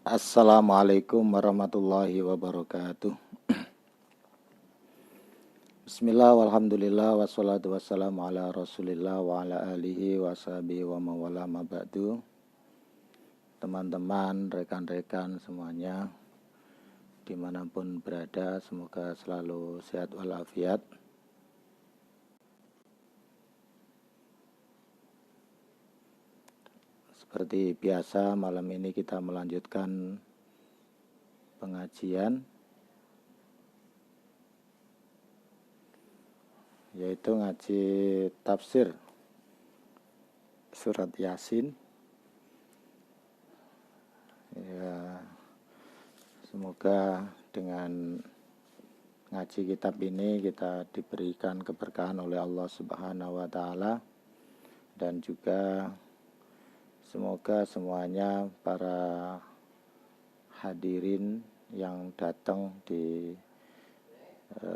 Assalamualaikum warahmatullahi wabarakatuh. Bismillah walhamdulillah wassalatu wassalamu ala rasulillah wa ala alihi wa sahbihi wa mawala ma ba'du. Teman-teman, rekan-rekan semuanya dimanapun berada, semoga selalu sehat walafiat. Seperti biasa, malam ini kita melanjutkan pengajian, yaitu ngaji tafsir surat Yasin. Ya, semoga dengan ngaji kitab ini kita diberikan keberkahan oleh Allah Subhanahu wa taala, dan juga semoga semuanya para hadirin yang datang di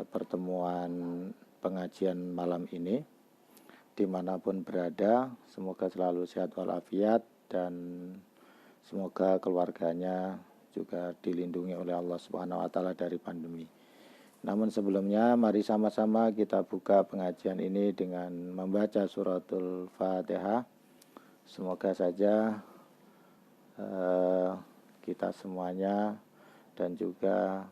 pertemuan pengajian malam ini dimanapun berada, semoga selalu sehat walafiat dan semoga keluarganya juga dilindungi oleh Allah Subhanahu wa taala dari pandemi. Namun sebelumnya mari sama-sama kita buka pengajian ini dengan membaca suratul Fatihah. Semoga saja kita semuanya dan juga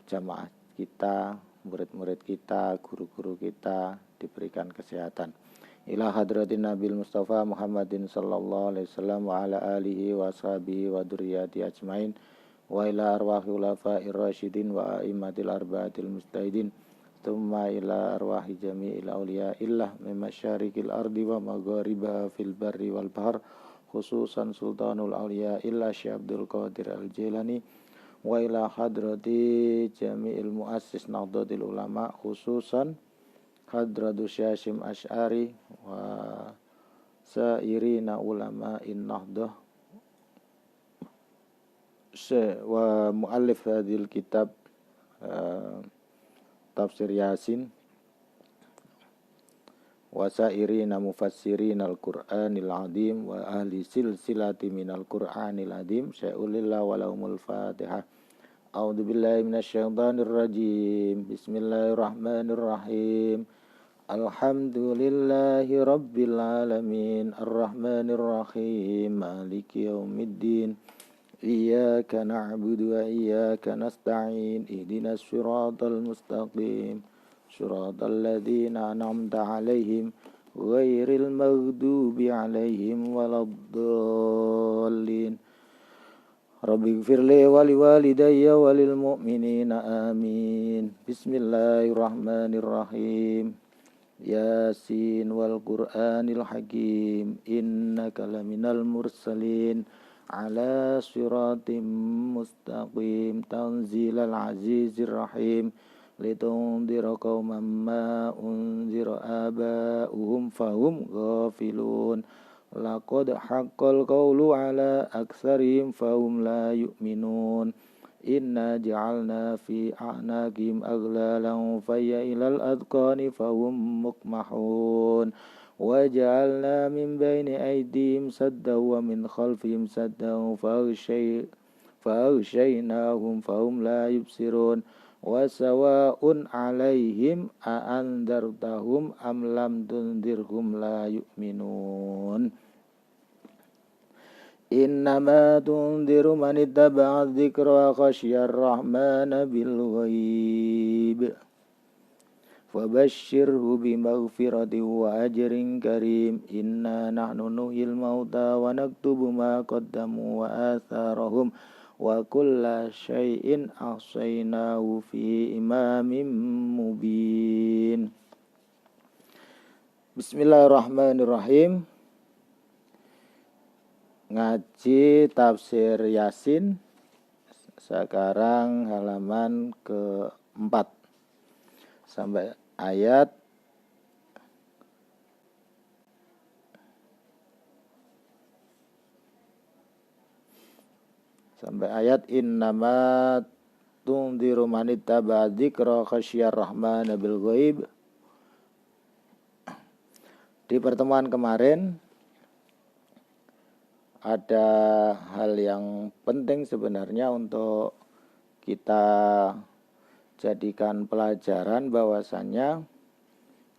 jamaah kita, murid-murid kita, guru-guru kita diberikan kesehatan. Ila hadratin Nabil Mustafa Muhammadin sallallahu alaihi wasallam wa ala alihi wa sahbihi wa dzurriyyati ajmain wa ila arwahi khulafa'ir rasyidin wa a'immatil arba'atil mustahidin thumma ila arwahi jami'il awliya'illah min masyariqil ardi wa magharibiha fil barri wal bahr, khususan sultanul awliya'illah Syekh Abdul Qadir Al-Jilani wa ila hadrati jami'il muassis Nahdlatul Ulama, khususan Hadratu Syashim Asy'ari wa sairina ulama'in Nahdah wa muallif hadil kitab Tafsir Yasin wa sairina mufassirin al-Qur'anil Azim wa ahli silsilati minal Qur'anil Azim. Syai'ulillah walahumul Fatihah. A'udzu billahi minasyaitonir rajim. Bismillahirrahmanirrahim. Alhamdulillahi rabbil alamin, arrahmanir rahim, maliki yaumiddin. Iyyaka na'budu wa iyyaka nasta'in. Ihdinas siratal mustaqim. Siratal ladzina an'amta 'alaihim ghairil maghdubi 'alaihim waladdallin. Rabbighfirli wa liwalidayya wa lil mu'minina amin. Bismillahirrahmanirrahim. Yasin wal Qur'anil Hakim, innaka laminal mursalin ala siratim mustaqim, tanzilal azizir rahim, litundira qauman ma unzira aba'uhum fahum ghafilun. Laqad haqqal qawlu ala aktsarihim fahum la yu'minun. Inna ja'alna fi a'naqihim aghlalan fayya ilal adqani fahum muqmahun. Wa ja'alna min baini aydihim saddan wa min khalfihim saddan faghshaynahum fahum la yubsirun. Wa sawa'un 'alaihim a'andartahum am lam tundirhum la yu'minun. Innama tundiru man ittaba'a dzikra wa khasyar rahmana bil ghaib. Fabashshirhu bimaghfiratin wa ajrin karim. Inna nahnu nuhyil mauta wa naktubu ma qaddamu wa atharahum wa kulla syai'in ahsaynahu fi imamin mubin. Bismillahirrahmanirrahim. Ngaji tafsir Yasin sekarang halaman ke-4 sampai ayat innama tundiru man ittaba'a dzikra khasyar rahmana bil ghaib. Di pertemuan kemarin ada hal yang penting sebenarnya untuk kita jadikan pelajaran, bahwasannya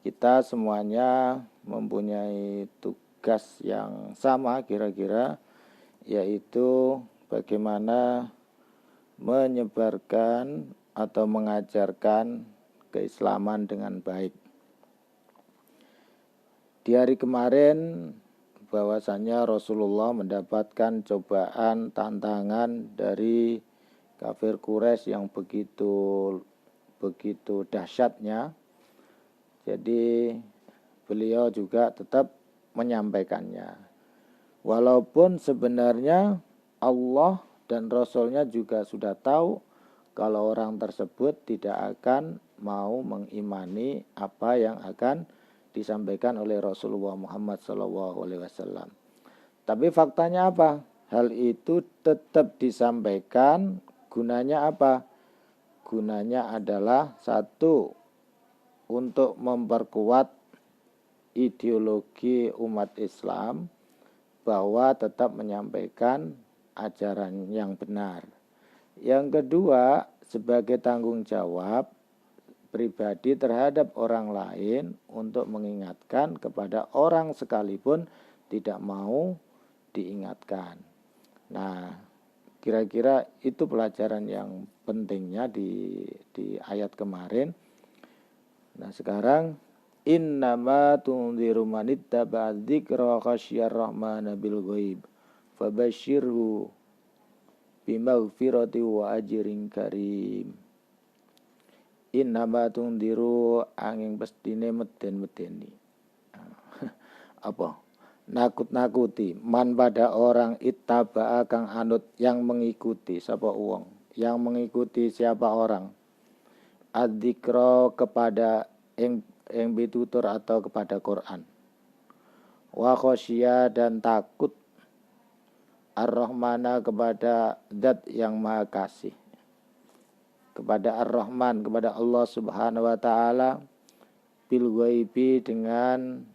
kita semuanya mempunyai tugas yang sama kira-kira, yaitu bagaimana menyebarkan atau mengajarkan keislaman dengan baik. Di hari kemarin bahwasanya Rasulullah mendapatkan cobaan, tantangan dari kafir Quraisy yang begitu dahsyatnya. Jadi beliau juga tetap menyampaikannya. Walaupun sebenarnya Allah dan Rasulnya juga sudah tahu kalau orang tersebut tidak akan mau mengimani apa yang akan disampaikan oleh Rasulullah Muhammad SAW. Tapi faktanya apa? Hal itu tetap disampaikan. Gunanya apa? Gunanya adalah satu, untuk memperkuat ideologi umat Islam bahwa tetap menyampaikan ajaran yang benar. Yang kedua, sebagai tanggung jawab pribadi terhadap orang lain untuk mengingatkan kepada orang sekalipun tidak mau diingatkan. Nah, kira-kira itu pelajaran yang pentingnya di ayat kemarin. Nah, sekarang innama tunziru man ittaba'a dzikra khasyar rahmana bil ghaib fabasyirhu bimaghfirati wa ajrin karim. Innama tunziru angin pestine meden-medeni. Apa? Nakut-nakuti man pada orang ittaba'a kang anut, yang mengikuti sapa wong, yang mengikuti siapa orang, adzikra kepada yang pitutur atau kepada Quran, wa khosya dan takut, ar-rahmana kepada zat yang maha kasih, kepada ar-rahman, kepada Allah subhanahu wa ta'ala, bil ghaibi dengan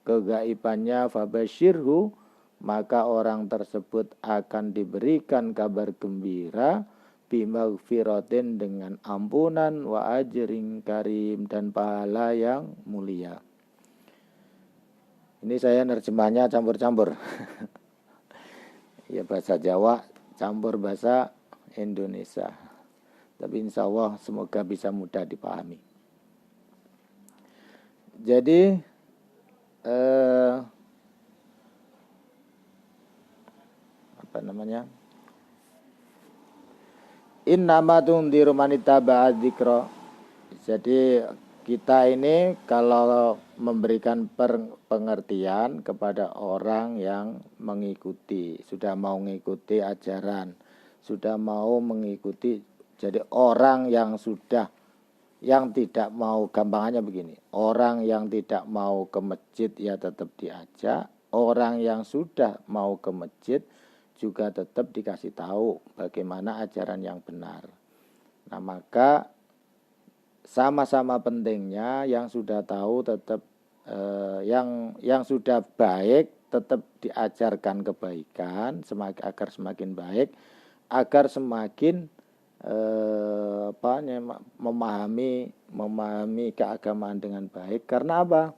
kegaibannya, fabasyirhu maka orang tersebut akan diberikan kabar gembira, bimaghfiratin dengan ampunan, wa ajrin karim dan pahala yang mulia. Ini saya nerjemahnya campur-campur. Ya, bahasa Jawa campur bahasa Indonesia. Tapi insya Allah semoga bisa mudah dipahami. Jadi innama tunziru man ittaba'a dzikra. Jadi kita ini kalau memberikan pengertian kepada orang yang mengikuti, sudah mau mengikuti ajaran, sudah mau mengikuti. Jadi orang yang tidak mau, gampangannya begini, orang yang tidak mau ke masjid ya tetap diajak, orang yang sudah mau ke masjid juga tetap dikasih tahu bagaimana ajaran yang benar. Nah, maka sama-sama pentingnya yang sudah tahu tetap yang sudah baik tetap diajarkan kebaikan agar semakin baik, agar semakin memahami keagamaan dengan baik. Karena apa?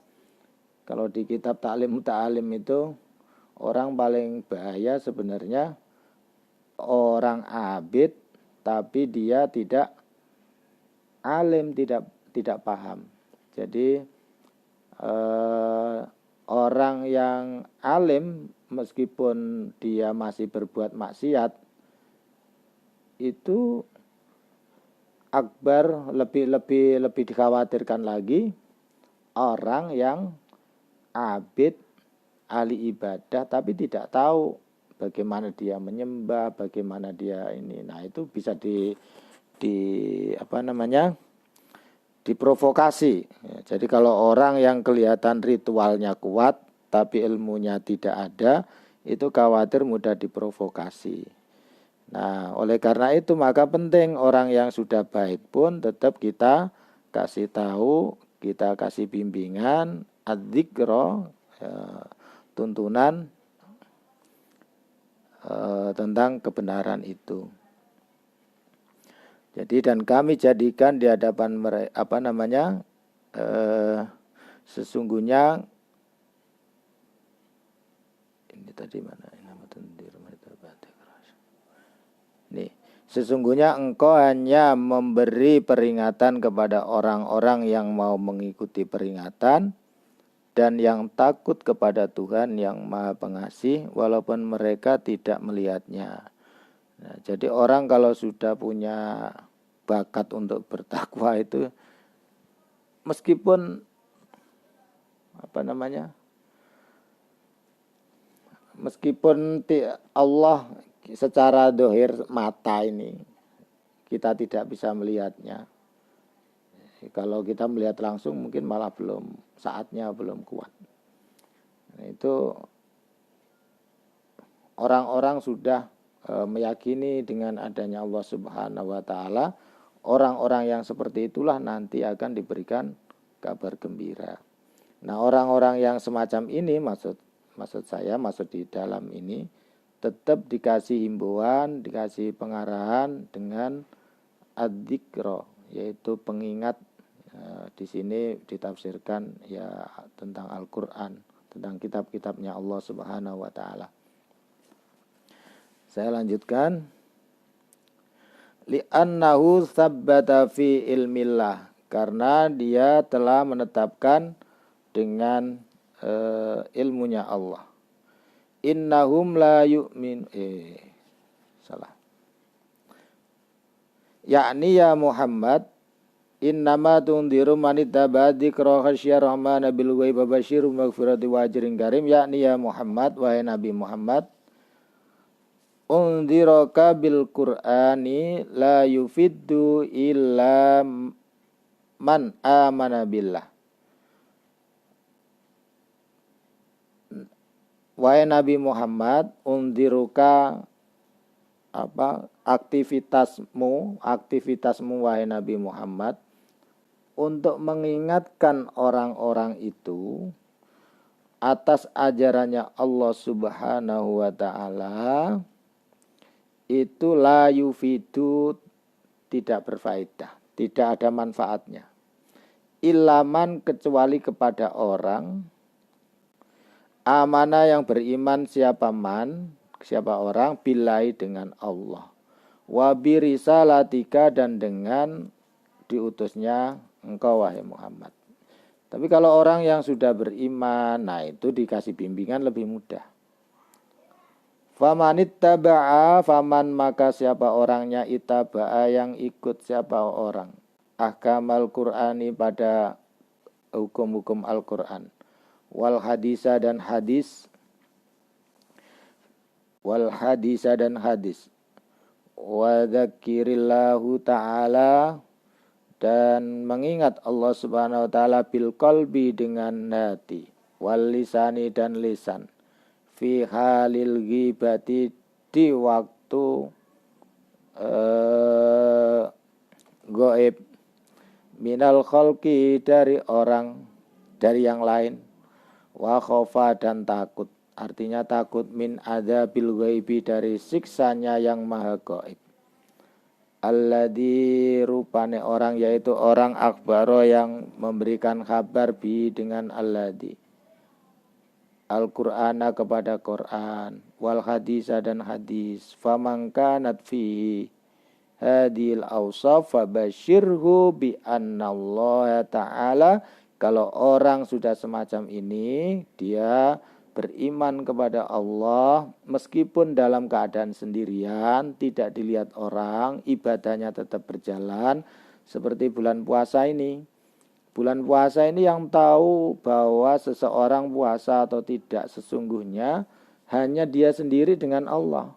Kalau di kitab Ta'lim Muta'alim itu, orang paling bahaya sebenarnya orang abid tapi dia tidak alim, tidak paham. Jadi orang yang alim meskipun dia masih berbuat maksiat, itu akbar, lebih dikhawatirkan lagi orang yang abid, ahli ibadah tapi tidak tahu bagaimana dia menyembah, bagaimana dia ini. Nah, itu bisa diprovokasi. Jadi kalau orang yang kelihatan ritualnya kuat tapi ilmunya tidak ada, itu khawatir mudah diprovokasi. Nah, oleh karena itu maka penting orang yang sudah baik pun tetap kita kasih tahu, kita kasih bimbingan, adzikra, tuntunan tentang kebenaran itu. Jadi dan kami jadikan di hadapan mereka sesungguhnya ini tadi mana ini sesungguhnya engkau hanya memberi peringatan kepada orang-orang yang mau mengikuti peringatan dan yang takut kepada Tuhan yang Maha Pengasih walaupun mereka tidak melihatnya. Nah, jadi orang kalau sudah punya bakat untuk bertakwa itu meskipun meskipun Allah secara dohir mata ini kita tidak bisa melihatnya. Kalau kita melihat langsung mungkin malah saatnya belum kuat. Nah, itu orang-orang sudah meyakini dengan adanya Allah Subhanahu wa taala, orang-orang yang seperti itulah nanti akan diberikan kabar gembira. Nah, orang-orang yang semacam ini maksud di dalam ini tetap dikasih himbauan, dikasih pengarahan dengan adzikra, yaitu pengingat. Di sini ditafsirkan ya tentang Al-Qur'an, tentang kitab-kitabnya Allah Subhanahu wa taala. Saya lanjutkan. Li'annahu tsabbata fi ilmillah, karena dia telah menetapkan dengan ilmunya Allah. Innahum la yu'min salah. Yakni ya Muhammad, innama tundiru manittaba dzikra khasyar rahmana bil ghaib babasyirum maghfirati wa ajrin karim. Yakni ya Muhammad, wahai Nabi Muhammad, undiraka bil Qur'ani la yufiddu illa man amana billah. Wahai Nabi Muhammad, undiruka aktivitasmu wahai Nabi Muhammad untuk mengingatkan orang-orang itu atas ajarannya Allah Subhanahu wa taala, itu la yufidu, tidak berfaedah, tidak ada manfaatnya. Ilaman, kecuali kepada orang amana yang beriman, siapa orang billahi, dengan Allah, wa birisalatika, dan dengan diutusnya engkau wahai Muhammad. Tapi kalau orang yang sudah beriman, nah itu dikasih bimbingan lebih mudah. Famanittaba'a, faman, maka siapa orangnya, ittaba'a, yang ikut siapa orang, ahkamal Qur'ani, pada hukum-hukum Al-Qur'an, wal hadisa, dan hadis, wa dzakirillahu ta'ala, dan mengingat Allah Subhanahu wa taala, bil qalbi, dengan hati, wal lisani, dan lisan, fi halil ghibati, di waktu gaib, minal khalqi, dari yang lain, wa khofa, dan takut, artinya takut, min adzabil ghaibi, dari siksanya yang maha gaib. Alladzi, rupane orang, yaitu orang akhbaro, yang memberikan kabar, bi, dengan alladzi, Al-Qur'ana, kepada Quran, wal hadisa, dan hadis. Faman kanat fi hadil awsaf fabasyirhu bi annallaha ta'ala, kalau orang sudah semacam ini, dia beriman kepada Allah meskipun dalam keadaan sendirian, tidak dilihat orang, ibadahnya tetap berjalan. Seperti bulan puasa ini. Bulan puasa ini yang tahu bahwa seseorang puasa atau tidak sesungguhnya hanya dia sendiri dengan Allah.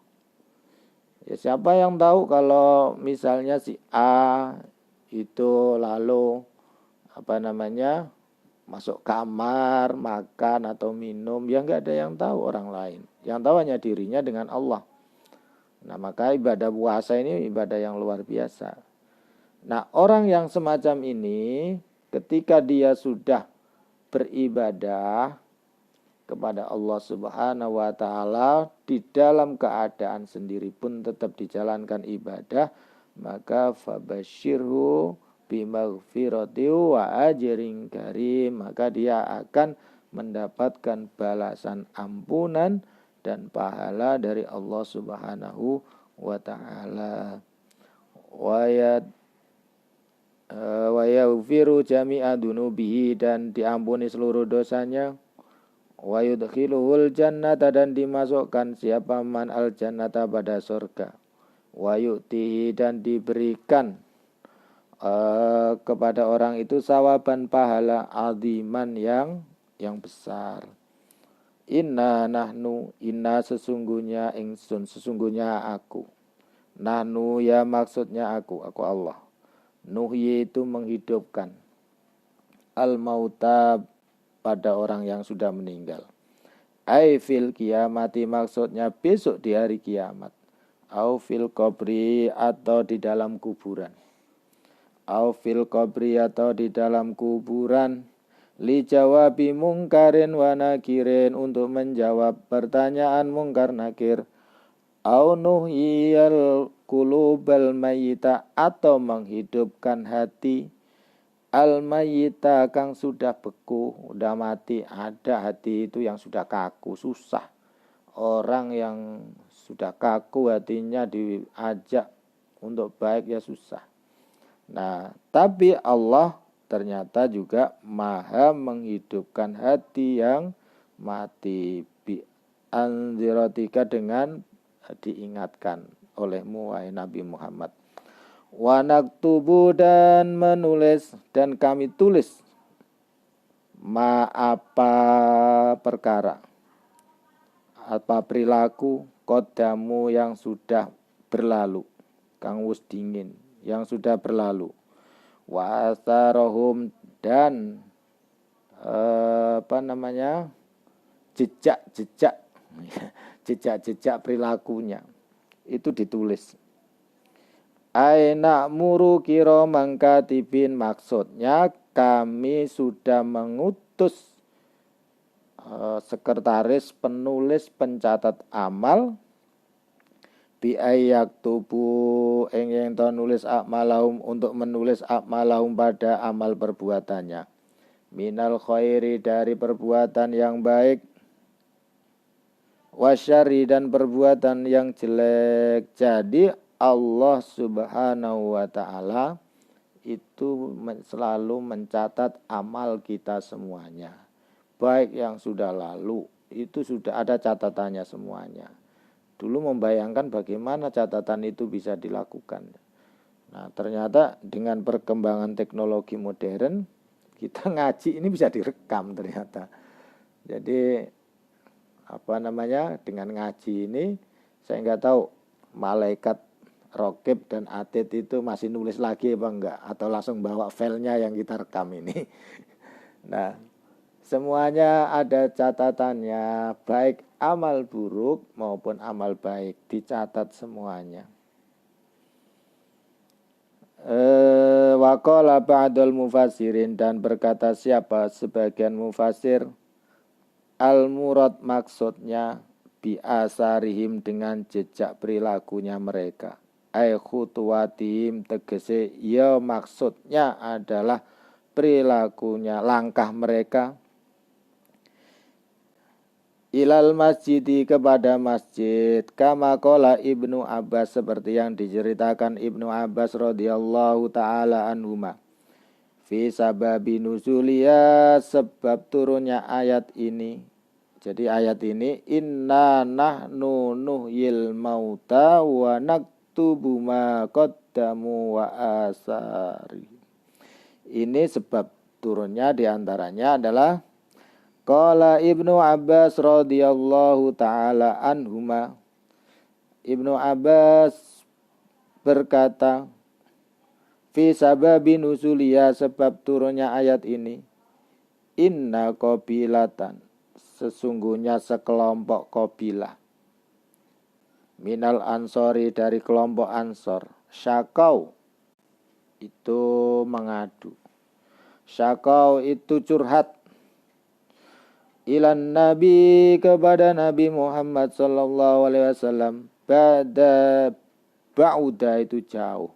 Ya, siapa yang tahu kalau misalnya si A itu lalu masuk kamar, makan atau minum, ya nggak ada yang tahu orang lain. Yang tahu hanya dirinya dengan Allah. Nah, maka ibadah puasa ini ibadah yang luar biasa. Nah, orang yang semacam ini, ketika dia sudah beribadah, kepada Allah Subhanahu wa taala di dalam keadaan sendiri pun tetap dijalankan ibadah, maka fabasyirhu bimaghfirati wa ajrin karim, maka dia akan mendapatkan balasan ampunan dan pahala dari Allah Subhanahu wa taala. Wa yaghfiru jami'a dunubihi, dan diampuni seluruh dosanya. Wa yudkhiluhul jannata, dan dimasukkan siapa man al jannata pada surga. Wa yu'tihi, dan diberikan kepada orang itu sawaban pahala aziman yang besar. Inna nahnu, inna sesungguhnya ingsun, sesungguhnya aku. Nahnu ya maksudnya aku Allah. Nuhyi itu menghidupkan. Al-mauta pada orang yang sudah meninggal. Ai fil kiamati, maksudnya besok di hari kiamat. Au fil qabri, atau di dalam kuburan. Au fil qabri, atau di dalam kuburan. Li jawabi mungkarin wa nakirin, untuk menjawab pertanyaan mungkar nakir. Au nuhyiyal qulubal mayyita, atau menghidupkan hati al-mayyita kang sudah beku, sudah mati. Ada hati itu yang sudah kaku, susah. Orang yang sudah kaku hatinya diajak untuk baik ya susah. Nah, tapi Allah ternyata juga maha menghidupkan hati yang mati. Bi anzirotika, dengan diingatkan olehmu wahai Nabi Muhammad. Wa naktubu, dan menulis, dan kami tulis ma apa perkara, apa perilaku kodamu yang sudah berlalu, kang wus dingin yang sudah berlalu. Wa asarohum, dan jejak perilakunya itu ditulis. Aina muru kiroman katibin, maksudnya kami sudah mengutus sekretaris penulis pencatat amal bi ayak tubuh yang nulis akmalahum, untuk menulis akmalahum pada amal perbuatannya, minal khairi, dari perbuatan yang baik, wasyari, dan perbuatan yang jelek. Jadi Allah Subhanahu wa ta'ala itu selalu mencatat amal kita semuanya. Baik yang sudah lalu, itu sudah ada catatannya semuanya. Dulu membayangkan bagaimana catatan itu bisa dilakukan. Nah, ternyata dengan perkembangan teknologi modern, kita ngaji ini bisa direkam ternyata. Jadi dengan ngaji ini, saya nggak tahu malaikat Rokib dan Atid itu masih nulis lagi apa enggak, atau langsung bawa filenya yang kita rekam ini. Nah, semuanya ada catatannya, baik amal buruk maupun amal baik, dicatat semuanya. Waqala ba'dul mufassirin, dan berkata siapa sebagian mufasir, al-murad maksudnya bi asarihim, dengan jejak perilakunya mereka. Ai khutuwatihim, tegese ya maksudnya adalah perilakunya, langkah mereka. Ilal masjidi, kepada masjid. Kama qala Ibnu Abbas, seperti yang diceritakan Ibnu Abbas radhiyallahu taala anhuma. Fi sababi nuzuliya, sebab turunnya ayat ini. Jadi ayat ini, inna nahnu nuhyil mauta wa naktubu ma qaddamu wa asari. Ini sebab turunnya diantaranya adalah qala Ibnu Abbas radhiyallahu taala anhuma. Ibnu Abbas berkata, fi sababi nuzuliya, sebab turunnya ayat ini, inna qabilatan, sesungguhnya sekelompok qabilah, minal ansori, dari kelompok ansor, syakau itu mengadu, syakau itu curhat, ilan nabi kepada Nabi Muhammad sallallahu alaihi wasallam ba'uda itu jauh,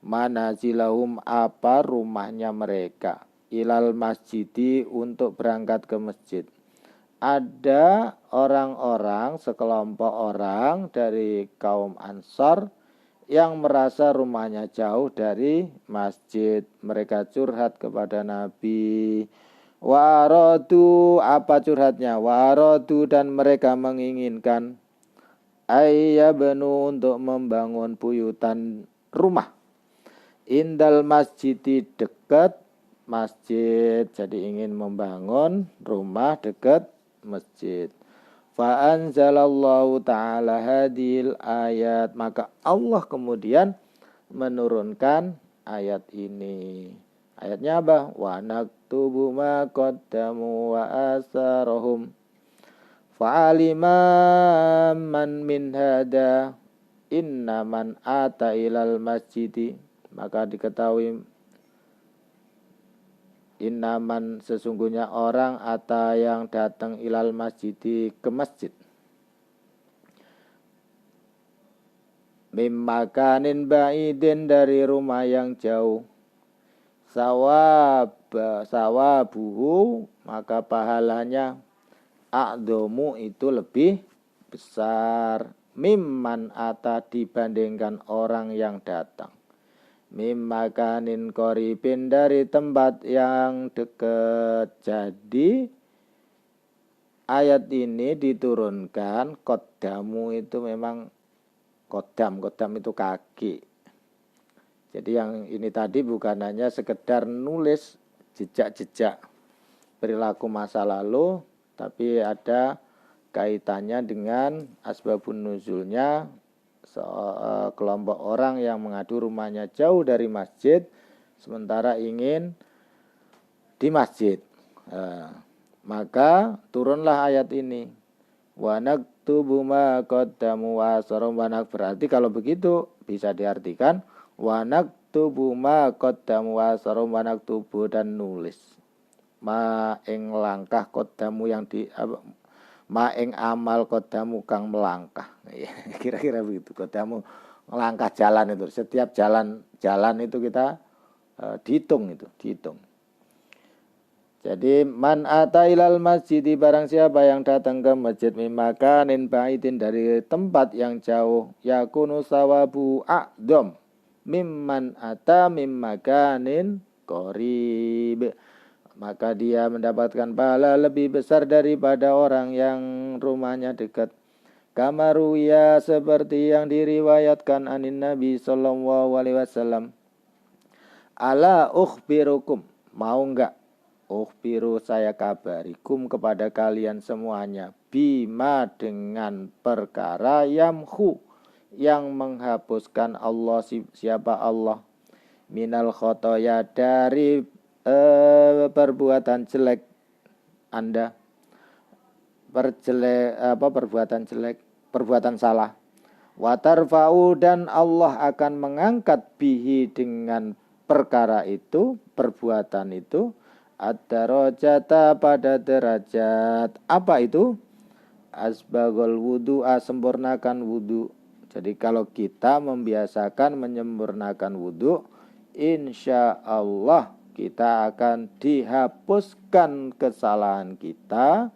manazilahum apa rumahnya mereka, ilal masjidi untuk berangkat ke masjid. Ada orang-orang, sekelompok orang dari kaum Ansar yang merasa rumahnya jauh dari masjid. Mereka curhat kepada Nabi. Waradu, apa curhatnya? Waradu, dan mereka menginginkan ayyabnu, untuk membangun buyutan rumah. Indal masjid, dekat masjid. Jadi ingin membangun rumah dekat masjid. Fa anzalallahu ta'ala hadil ayat, maka Allah kemudian menurunkan ayat ini. Ayatnya apa? Wa naktubu ma qaddamu wa asarahum fa'alima man min hada inna man ata ilal masjidi, maka diketahui innaman, sesungguhnya orang ata yang datang ilal masjidi, ke masjid, mimmakanin ba'idin, dari rumah yang jauh, sawabuhu, maka pahalanya a'domu, itu lebih besar, mimman ata, dibandingkan orang yang datang, mimakanin koribin, dari tempat yang dekat. Jadi ayat ini diturunkan, kodamu itu memang kodam itu kaki. Jadi yang ini tadi bukan hanya sekedar nulis jejak-jejak perilaku masa lalu, tapi ada kaitannya dengan asbabun nuzulnya, kelompok orang yang mengadu rumahnya jauh dari masjid sementara ingin di masjid. Maka turunlah ayat ini, wa naktubu ma qaddamu wa asarum. Berarti kalau begitu bisa diartikan wa naktubu ma qaddamu wa asarum, wa naktubu, dan nulis ma ing langkah qaddamu, yang di maing amal kodamu kang melangkah. Kira-kira begitu. Kodamu melangkah jalan itu. Setiap jalan itu kita dihitung. Jadi man ata ilal masjid, barang siapa yang datang ke masjid, mimakanin ba'idin, dari tempat yang jauh, yakunu sawabu a'dom mimman ata mimmakanin qorib, maka dia mendapatkan pahala lebih besar daripada orang yang rumahnya dekat. Kamaruya, seperti yang diriwayatkan anin Nabi sallallahu alaihi wasallam. Ala ukhbirukum, mau enggak ukhbiru, saya kabarikum kepada kalian semuanya, bima, dengan perkara yamhu, yang menghapuskan Allah, siapa Allah, minal khotoya, dari perbuatan jelek Anda, perbuatan salah. Watarfa'u, dan Allah akan mengangkat bihi, dengan perkara itu, perbuatan itu, ad-darajata, pada derajat. Apa itu? Asbagul wudu'a, sempurnakan wudu. Jadi kalau kita membiasakan menyempurnakan wudu, insya Allah kita akan dihapuskan kesalahan kita,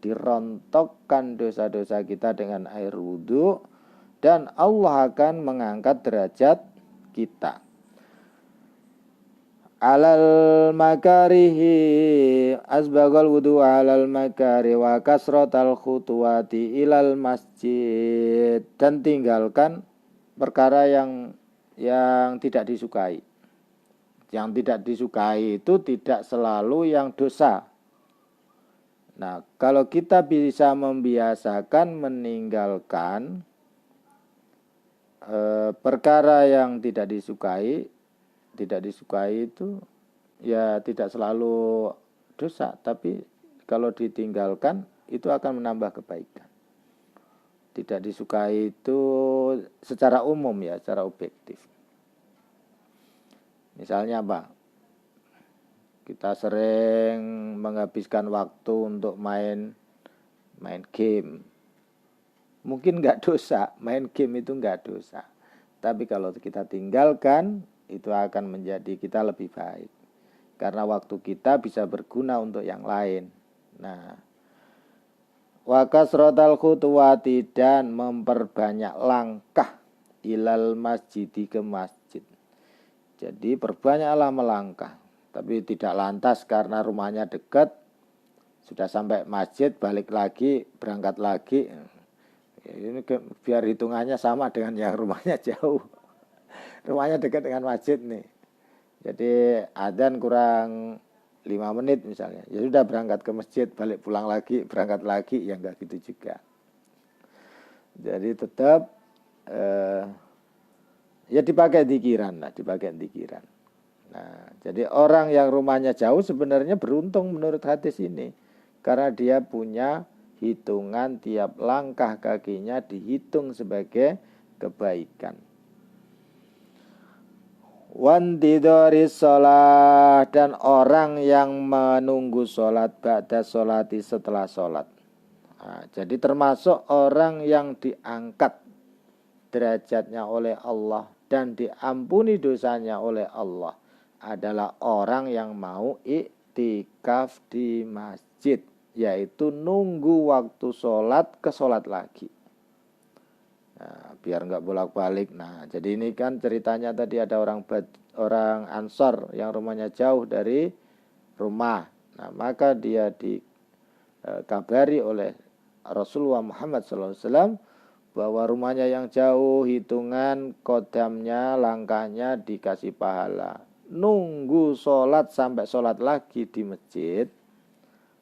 dirontokkan dosa-dosa kita dengan air wudu, dan Allah akan mengangkat derajat kita. Alal makarihi, asbagul wudu alal makari, wa kasrotal khutuwati ilal masjid, dan tinggalkan perkara yang tidak disukai. Yang tidak disukai itu tidak selalu yang dosa. Nah, kalau kita bisa membiasakan meninggalkan perkara yang tidak disukai itu ya tidak selalu dosa, tapi kalau ditinggalkan itu akan menambah kebaikan. Tidak disukai itu secara umum ya, secara objektif. Misalnya apa? Kita sering menghabiskan waktu untuk main game. Mungkin nggak dosa, main game itu nggak dosa. Tapi kalau kita tinggalkan, itu akan menjadi kita lebih baik. Karena waktu kita bisa berguna untuk yang lain. Nah, wa kasratal khutuwati, dan memperbanyak langkah ilal masjidi, ke masjid. Jadi perbanyaklah melangkah. Tapi tidak lantas karena rumahnya dekat, sudah sampai masjid, balik lagi, berangkat lagi. Ini biar hitungannya sama dengan yang rumahnya jauh. Rumahnya dekat dengan masjid nih. Jadi adzan kurang 5 menit misalnya. Ya sudah berangkat ke masjid, balik pulang lagi, berangkat lagi, ya enggak gitu juga. Jadi tetap ya dipakai dzikiran lah, dipakai dzikiran. Nah, jadi orang yang rumahnya jauh sebenarnya beruntung menurut hadis ini. Karena dia punya hitungan tiap langkah kakinya dihitung sebagai kebaikan. Wantidori sholat, dan orang yang menunggu sholat ba'da sholati, setelah sholat. Nah, jadi termasuk orang yang diangkat derajatnya oleh Allah dan diampuni dosanya oleh Allah adalah orang yang mau iktikaf di masjid, yaitu nunggu waktu sholat ke sholat lagi. Nah, biar nggak bolak-balik. Nah, jadi ini kan ceritanya tadi ada orang Ansor yang rumahnya jauh dari rumah. Nah, maka dia dikabari oleh Rasulullah Muhammad SAW bahwa rumahnya yang jauh, hitungan kodamnya, langkahnya dikasih pahala. Nunggu sholat sampai sholat lagi di masjid,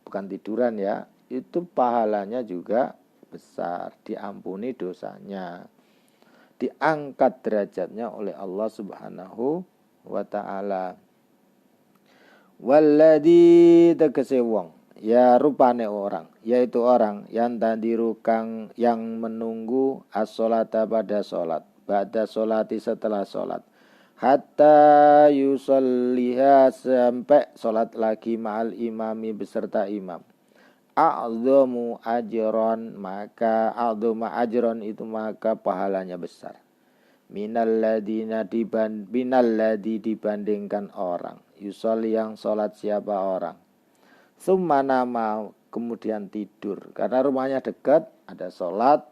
bukan tiduran ya, itu pahalanya juga besar, diampuni dosanya, diangkat derajatnya oleh Allah Subhanahu wa ta'ala. Walladzi, tegese wong, ya rupane orang, yaitu orang yang tandiru kang, yang menunggu as-sholata pada sholat, ba'da sholati, setelah sholat, hatta yusalliha, sampai sholat lagi ma'al imami, beserta imam. A'dhamu ajron, maka a'dhama ajron itu maka pahalanya besar. Minalladzi, dibandingkan orang. Yusolli, yang sholat siapa orang. Summa nama, kemudian tidur. Karena rumahnya dekat, ada sholat,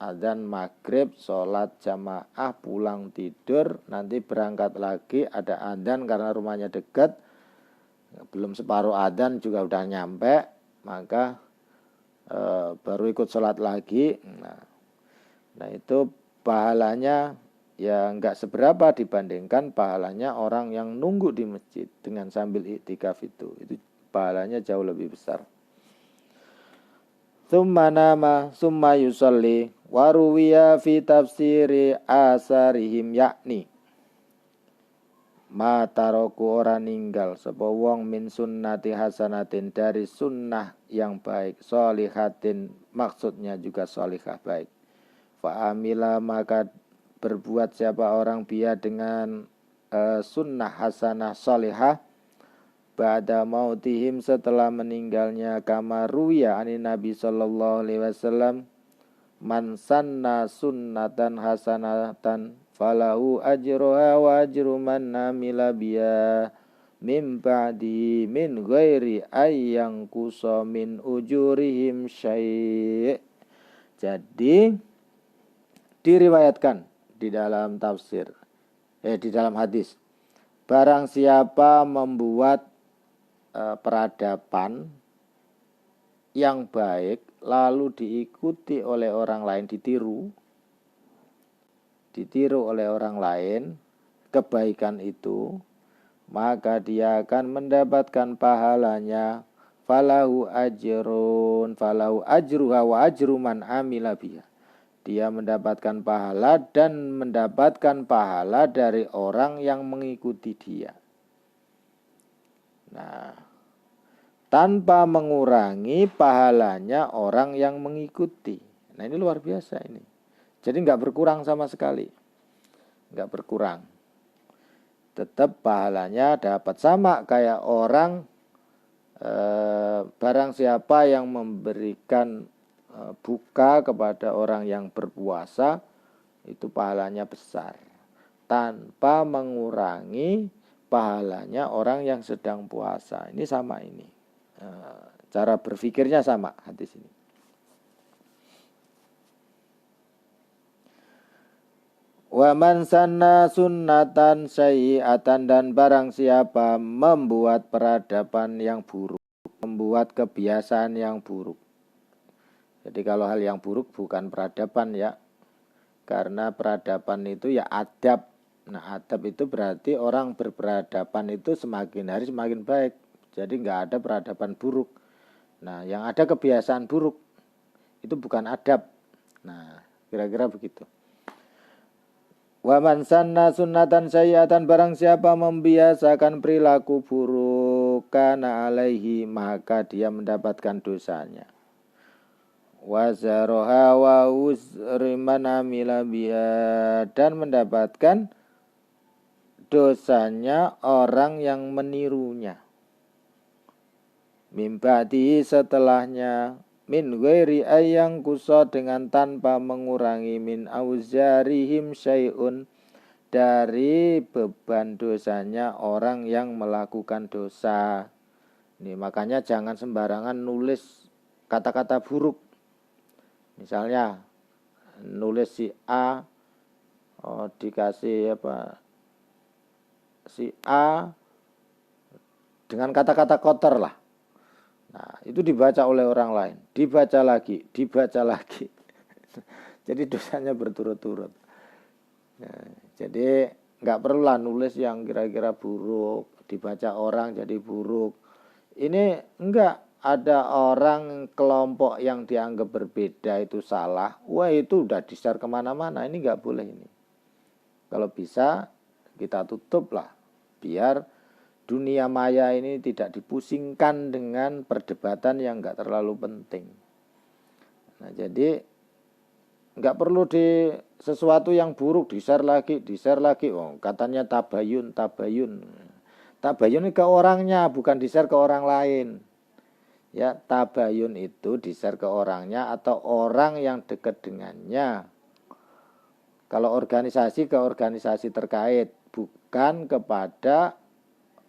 adzan maghrib, sholat jamaah, pulang tidur, nanti berangkat lagi, ada adzan karena rumahnya dekat, belum separuh adzan juga udah nyampe, maka baru ikut sholat lagi. Nah itu pahalanya ya nggak seberapa dibandingkan pahalanya orang yang nunggu di masjid dengan sambil iktikaf itu pahalanya jauh lebih besar. Summa nama summa yusalli waruwiya fi tafsiri asarihim, yakni mataroku, orang ninggal sapa wong min sunnati hasanatin, dari sunnah yang baik, sholihatin, maksudnya juga sholihah baik. Fa'amila, maka berbuat siapa orang biya dengan sunnah hasanah sholihah, ba'da mautihim, setelah meninggalnya, kama ruya ani Nabi sallallahu alaihi wasallam, man sanna sunnatan hasanatan falahu ajruha wa ajru man amila biya min ba'di min ghairi ayyang kusa min ujurihim syai'. Jadi diriwayatkan di dalam tafsir, di dalam hadis, barang siapa membuat peradaban yang baik lalu diikuti oleh orang lain, ditiru oleh orang lain kebaikan itu, maka dia akan mendapatkan pahalanya, falahu ajrun, falahu ajruha wa ajru man amila biha. Dia mendapatkan pahala dan mendapatkan pahala dari orang yang mengikuti dia. Nah, tanpa mengurangi pahalanya orang yang mengikuti. Nah, ini luar biasa ini. Jadi nggak berkurang sama sekali, nggak berkurang. tetap pahalanya dapat sama kayak orang barang siapa yang memberikan buka kepada orang yang berpuasa itu pahalanya besar tanpa mengurangi pahalanya orang yang sedang puasa. Ini sama ini. Cara berpikirnya sama hadis ini. Wa man sanna sunnatan sayyi'atan, dan barang siapa membuat peradaban yang buruk, membuat kebiasaan yang buruk. Jadi kalau hal yang buruk bukan peradaban ya. Karena peradaban itu ya adab. Nah, adab itu berarti orang berperadaban itu semakin hari semakin baik. Jadi nggak ada peradaban buruk. Nah, yang ada kebiasaan buruk itu bukan adab. Nah, kira-kira begitu. Wa man sanna sunnatan sayyi'atan, barang siapa membiasakan perilaku buruk, kana alaihi, maka dia mendapatkan dosanya. Wa zaroha wa uzri man amila biha, dan mendapatkan dosanya orang yang menirunya. Mimba'di, setelahnya, min ghairi ayang kuso, dengan tanpa mengurangi min auzarihim syai'un, dari beban dosanya orang yang melakukan dosa. Ini makanya jangan sembarangan nulis kata-kata buruk. Misalnya nulis si A dikasih si A dengan kata-kata kotor lah. Nah, itu dibaca oleh orang lain, dibaca lagi. Jadi dosanya berturut-turut. Nah, jadi nggak perlulah nulis yang kira-kira buruk, dibaca orang jadi buruk. Ini enggak, ada orang kelompok yang dianggap berbeda itu salah. Wah, itu udah di-share kemana-mana. Ini nggak boleh ini. Kalau bisa kita tutup lah, biar dunia maya ini tidak dipusingkan dengan perdebatan yang nggak terlalu penting. Nah, jadi nggak perlu di sesuatu yang buruk di-share lagi. Oh, katanya tabayun. Tabayun ini ke orangnya, bukan di-share ke orang lain. Ya, tabayun itu di-share ke orangnya atau orang yang dekat dengannya. Kalau organisasi ke organisasi terkait, bukan kepada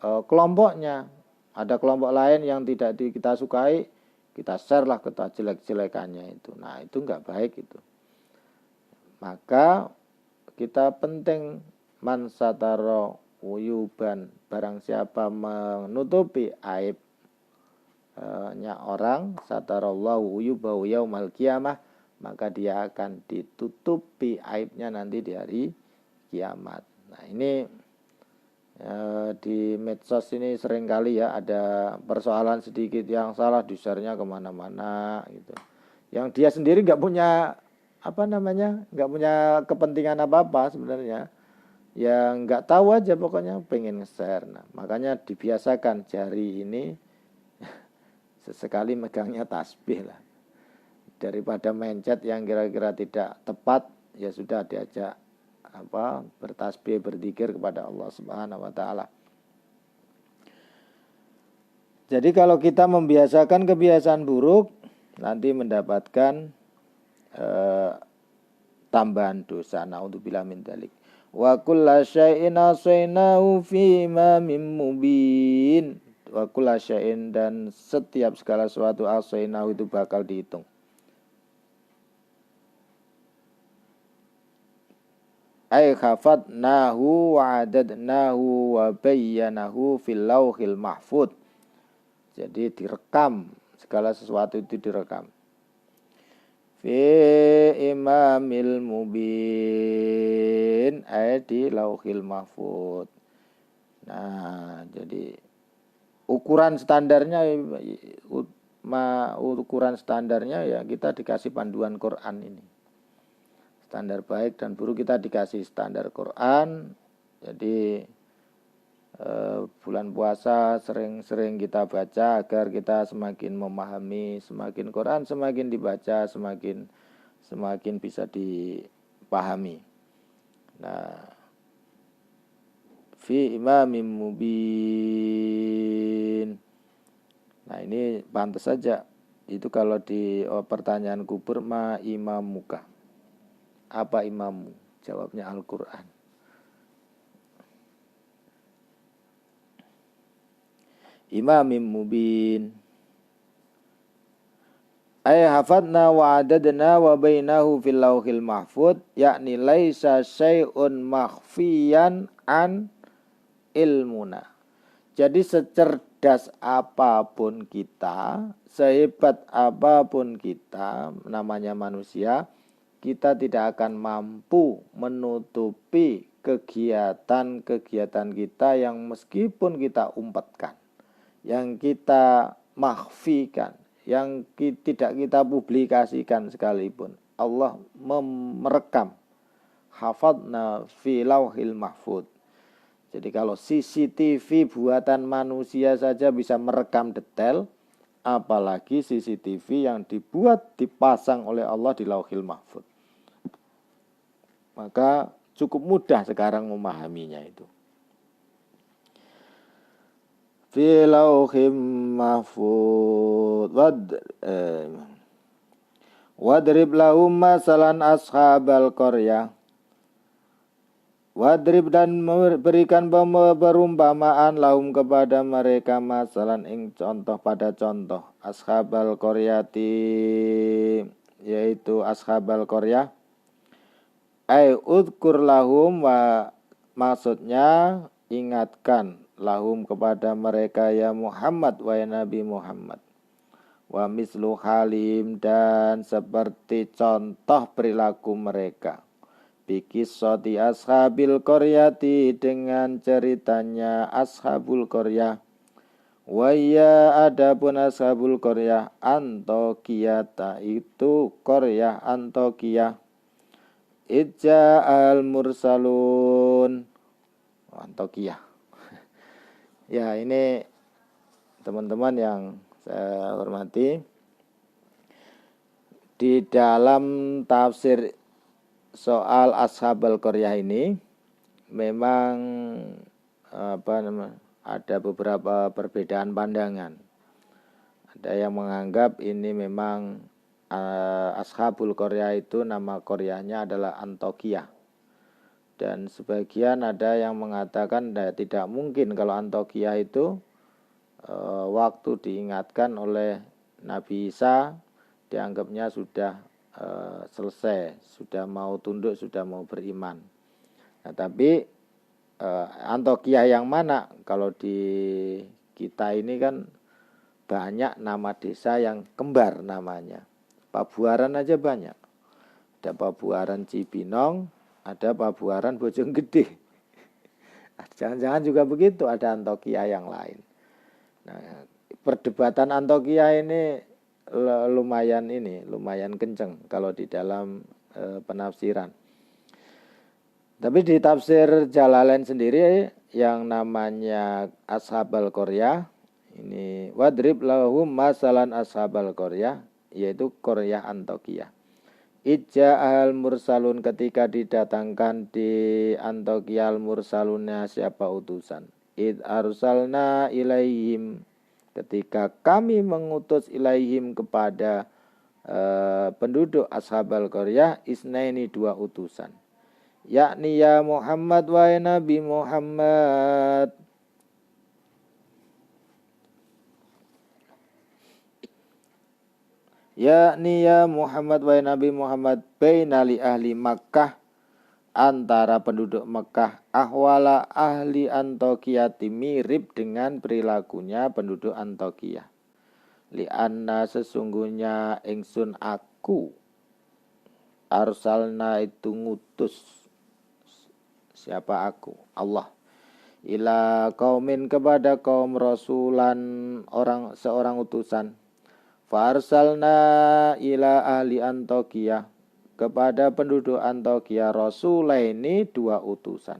kelompoknya. Ada kelompok lain yang tidak kita sukai, kita share lah ke jelek-jelekannya itu. Nah, itu enggak baik itu. Maka kita penting man sataro uyuban, barang siapa menutupi aibnya orang, satarallahu uyubahu yaumal qiyamah, maka dia akan ditutupi aibnya nanti di hari kiamat. Nah, ini di medsos ini sering kali ya ada persoalan sedikit yang salah, di-share-nya kemana-mana gitu. Yang dia sendiri nggak punya nggak punya kepentingan apa-apa sebenarnya. Yang nggak tahu aja pokoknya pengen nge-share. Nah, makanya dibiasakan jari ini sesekali megangnya tasbih lah. Daripada mencet yang kira-kira tidak tepat, ya sudah diajak bertasbih, berzikir kepada Allah Subhanahu wa taala. Jadi kalau kita membiasakan kebiasaan buruk, nanti mendapatkan tambahan dosa. Naudzubillah min dzalik. Wa kullu syai'in asainahu fi imamin mubin. Wa kullu syai'in, dan setiap segala sesuatu asainahu itu bakal dihitung. Ay khafatnahu wa adadnahu wa bayyanahu fil lauhil mahfud. Jadi direkam, segala sesuatu itu direkam. Fi imamil mubin, ay di lauhil mahfud. Nah, jadi ukuran standarnya ya kita dikasih panduan Quran ini. Standar baik dan buruk kita dikasih standar Quran. Jadi bulan puasa sering-sering kita baca agar kita semakin memahami, semakin Quran semakin dibaca semakin bisa dipahami. Nah, fi imamin mubin. Nah ini pantas saja. Itu kalau di pertanyaan kubur, ma imamuka, apa imammu? Jawabnya Al-Quran. Imamin mubin. Ay hafadna wa adadna wa bainahu fil lauhil mahfud, yakni laisa syai'un makhfiyan an ilmuna. Jadi secerdas apapun kita, sehebat apapun kita, namanya manusia, kita tidak akan mampu menutupi kegiatan-kegiatan kita yang meskipun kita umpatkan, yang kita makhfikan, yang tidak kita publikasikan sekalipun. Allah merekam, hafadna fi lauhil mahfud. Jadi kalau CCTV buatan manusia saja bisa merekam detail, apalagi CCTV yang dibuat, dipasang oleh Allah di lauhil mahfud. Maka cukup mudah sekarang memahaminya itu. Fi lauhim mahfud. Wadrib lahum masalan ashabal qaryah. Wadrib dan berikan perumpamaan lahum kepada mereka masalan ing contoh pada contoh ashabal qaryati, yaitu ashabal qaryah. Ai udkur lahum, wa maksudnya ingatkan lahum kepada mereka ya Muhammad, wa ya Nabi Muhammad. Wa mislu halim, dan seperti contoh perilaku mereka. Bikisoti ashabil qaryati, dengan ceritanya ashabul qaryah. Wa ya adapun ashabul qaryah Antokiyata, itu qaryah Antokiyah. Idja al mursalun, Antokiyah. Ya, ini teman-teman yang saya hormati, di dalam tafsir soal ashabul qaryah ini memang ada beberapa perbedaan pandangan. Ada yang menganggap ini memang ashabul qaryah itu nama qaryahnya adalah Antokiyah. Dan sebagian ada yang mengatakan tidak mungkin kalau Antokiyah itu waktu diingatkan oleh Nabi Isa dianggapnya sudah selesai, sudah mau tunduk, sudah mau beriman. Nah, tapi Antokiyah yang mana? Kalau di kita ini kan banyak nama desa yang kembar namanya. Pabuaran aja banyak. Ada Pabuaran Cibinong, ada Pabuaran Bojonggede. Jangan-jangan juga begitu, ada Antokiyah yang lain. Nah, perdebatan Antokiyah ini lumayan kenceng kalau di dalam penafsiran. Tapi di tafsir Jalalain sendiri yang namanya Ashabal Qaryah ini, wadrib lahum masalan ashabal qaryah, yaitu qaryah Antokiyah. Ijja al mursalun, ketika didatangkan di Antokiyah al mursalunnya siapa utusan. Id arsalna ilaihim, ketika kami mengutus ilaihim kepada penduduk ashabal qaryah, isnaini, dua utusan. Yakni ya Muhammad wa ya Nabi Muhammad. Yakni ya Muhammad wa ya Nabi Muhammad, baina li ahli Makkah, antara penduduk Mekah, ahwala ahli Antokiyati, mirip dengan perilakunya penduduk Antokiyah. Li'anna, sesungguhnya ingsun aku, arsalna itu ngutus, siapa aku? Allah. Ila kaumin, kepada kaum, rasulan, seorang utusan. Farsalna ila ahli Antokiyah, kepada penduduk Antokiyah, rasulaini, dua utusan.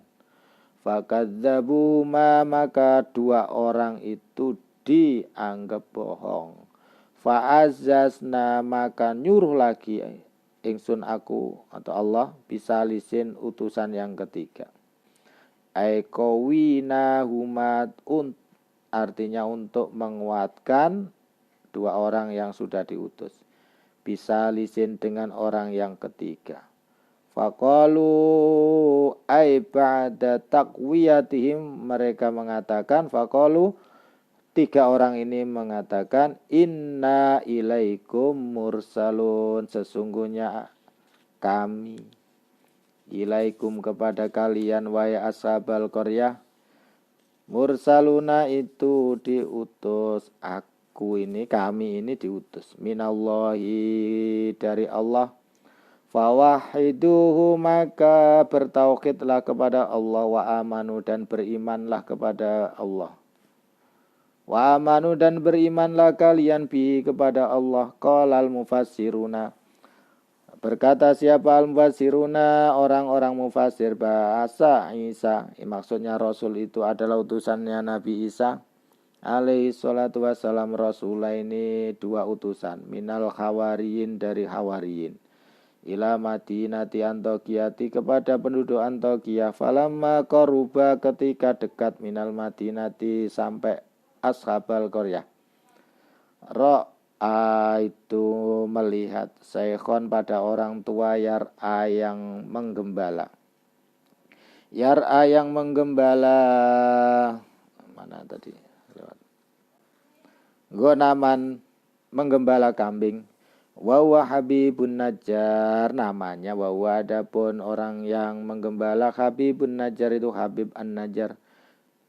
Fakadzabu ma, maka dua orang itu dianggap bohong. Fa'azzazna, maka nyuruh lagi ingsun aku atau Allah bisa lisin utusan yang ketiga. Aikowina humat artinya untuk menguatkan dua orang yang sudah diutus. Bisa lisin dengan orang yang ketiga. Faqalu ay ba'da taqwiyatihim, mereka mengatakan, faqalu, tiga orang ini mengatakan, inna ilaikum mursalun, sesungguhnya kami ilaikum kepada kalian wahai ashabal qaryah, mursaluna itu diutus, kami ini diutus, minallahi dari Allah, fawahiduhu maka bertauhidlah kepada Allah, wa amanu dan berimanlah kepada Allah, wa amanu dan berimanlah kalian bi kepada Allah. Qalal mufassiruna, berkata siapa al-mufassiruna, orang-orang mufasir, bahasa Isa, maksudnya Rasul itu adalah utusannya Nabi Isa alaihi salatu wassalam. Rasulah ini dua utusan, minal hawariyin dari hawariyin, ila madinati Antokiyati kepada penduduk Antokia, falamma qaruba ketika dekat, minal madinati sampai ashabal qaryah, itu melihat syekhon pada orang tua, yar'a yang menggembala, yar'a yang menggembala, mana tadi lewat, gonaman menggembala kambing, wawa Habibun Najjar namanya, wawa adapun orang yang menggembala Habibun Najjar itu Habib An-Najjar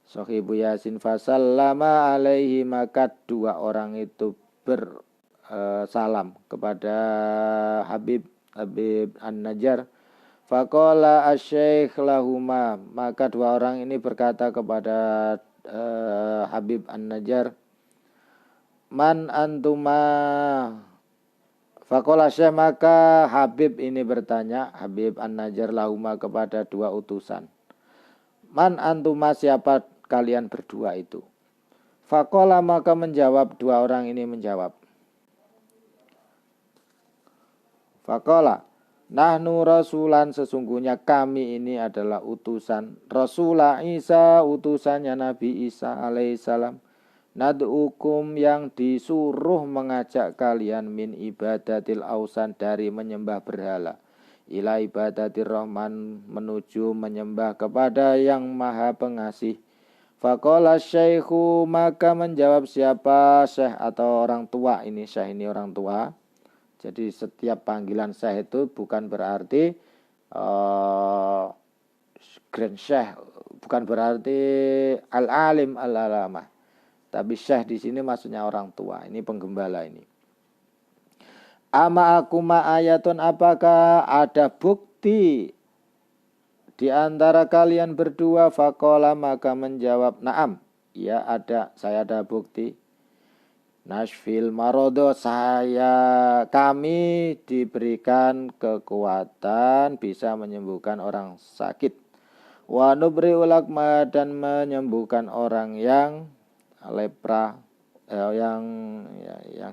Sahibu Yasin, fasallama alaihi maka dua orang itu bersalam kepada Habib An-Najjar. Faqala asy-syekh lahuma, maka dua orang ini berkata kepada Habib An-Najjar, man antuma. Faqala syekh, maka Habib ini bertanya, Habib An-Najjar lahuma kepada dua utusan, man antuma siapa kalian berdua itu. Faqala maka menjawab, dua orang ini menjawab, faqala nahnu rasulan, sesungguhnya kami ini adalah utusan Rasulah Isa, utusannya Nabi Isa alaihissalam, nad'ukum yang disuruh mengajak kalian, min ibadatil ausan dari menyembah berhala, ila ibadatir rahman menuju menyembah kepada yang maha pengasih. Faqala syekhu maka menjawab siapa syekh atau orang tua ini, syekh ini orang tua. Jadi setiap panggilan syekh itu bukan berarti grand syekh, bukan berarti al-alim al-alamah. Tapi syekh di sini maksudnya orang tua, ini penggembala ini. Ama akuma ayatun, apakah ada bukti di antara kalian berdua? Faqala maka menjawab, na'am, ya ada, saya ada bukti. Nashfil marodo, kami diberikan kekuatan bisa menyembuhkan orang sakit. Wa nubri ulakma, dan menyembuhkan orang yang lepra, yang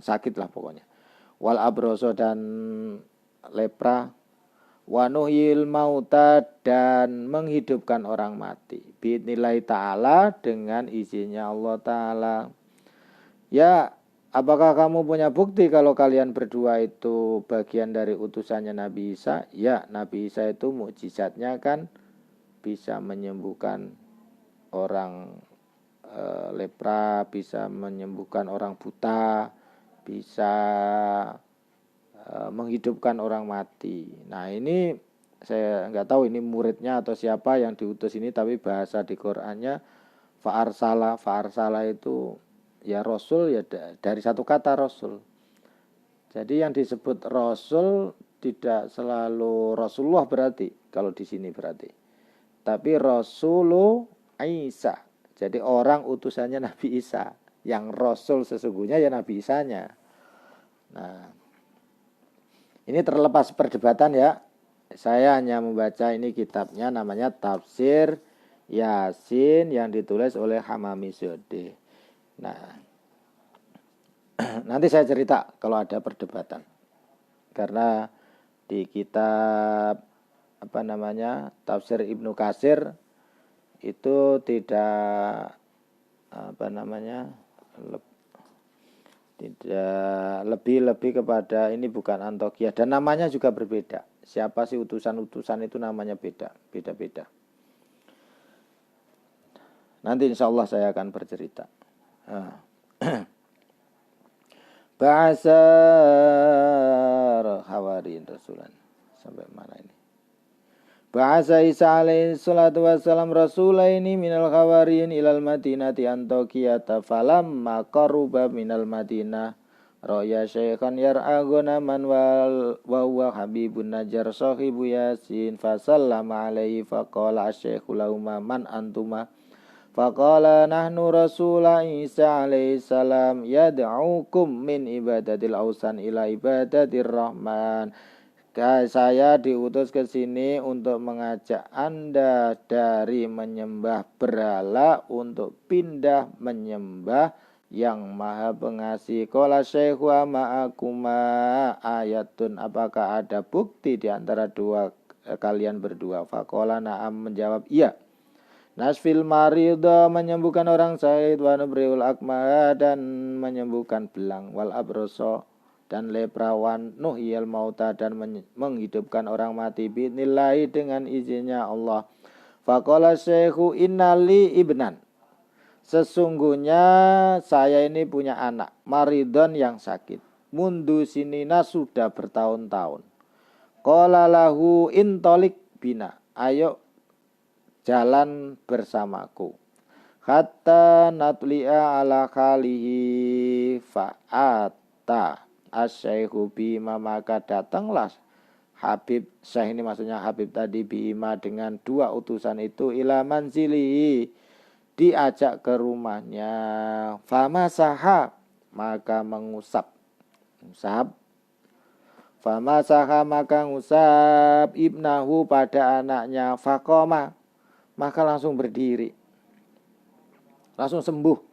sakit lah pokoknya. Wal abroso, dan lepra. Wa nuhyil mauta, dan menghidupkan orang mati. Bi'idnillahi ta'ala, dengan izinnya Allah ta'ala. Ya, apakah kamu punya bukti kalau kalian berdua itu bagian dari utusannya Nabi Isa? Ya, Nabi Isa itu mukjizatnya kan bisa menyembuhkan orang lepra, bisa menyembuhkan orang buta, bisa menghidupkan orang mati. Nah ini saya nggak tahu ini muridnya atau siapa yang diutus ini, tapi bahasa di Qur'annya fa'arsala itu ya rasul, ya dari satu kata rasul. Jadi yang disebut rasul tidak selalu Rasulullah berarti kalau di sini berarti, tapi Rasulu Isa. Jadi orang utusannya Nabi Isa, yang rasul sesungguhnya ya Nabi Isanya. Nah, ini terlepas perdebatan ya. Saya hanya membaca ini kitabnya, namanya Tafsir Yasin yang ditulis oleh Hamami Zode. Nah, nanti saya cerita kalau ada perdebatan. Karena di kitab Tafsir Ibnu Katsir itu tidak tidak lebih kepada ini bukan Antokia, dan namanya juga berbeda. Siapa sih utusan-utusan itu namanya beda-beda. Nanti insya Allah saya akan bercerita. Ba'asar hawarin rasulan. Sampai mana ini? Ba'asa Isa alaihi salatu wassalam rasulaini minal hawarin ilal madinati Antokiyata falamma qaruba minal madinah Ra'ya syekhan yar'aguna man wa huwa habibun najar sahibu yasin fasallama alaihi faqala asyekhu lahuma man antuma faqala nahnu rasula Isa alaihi salam yad'ukum min ibadatil ausan ila ibadatir rahman. Saya diutus ke sini untuk mengajak Anda dari menyembah berhala untuk pindah menyembah yang maha pengasih. Qala syekhu ma'akuma ayatun, apakah ada bukti di antara kalian berdua? Faqala na'am, menjawab iya. Nasfil maridha, menyembuhkan orang sakit, wa nubriul akmah, dan menyembuhkan belang, wal abroso, dan leprawan, nuhyil mauta, dan menghidupkan orang mati, bi'nillahi, dengan izinnya Allah. Faqala syekhu innali ibnan, sesungguhnya saya ini punya anak, maridon, yang sakit, mundu sinina, sudah bertahun-tahun. Qala lahu intolik bina, ayo jalan bersamaku. Hatta natli'a ala khalihi fa'ata asyaikhu bima, maka datanglah Habib, Syekh ini maksudnya Habib tadi, bima, dengan dua utusan itu, ila manzilihi, diajak ke rumahnya. Famasaha, maka mengusap, famasaha, maka ngusap ibnahu, pada anaknya. Faqoma, maka langsung berdiri, langsung sembuh.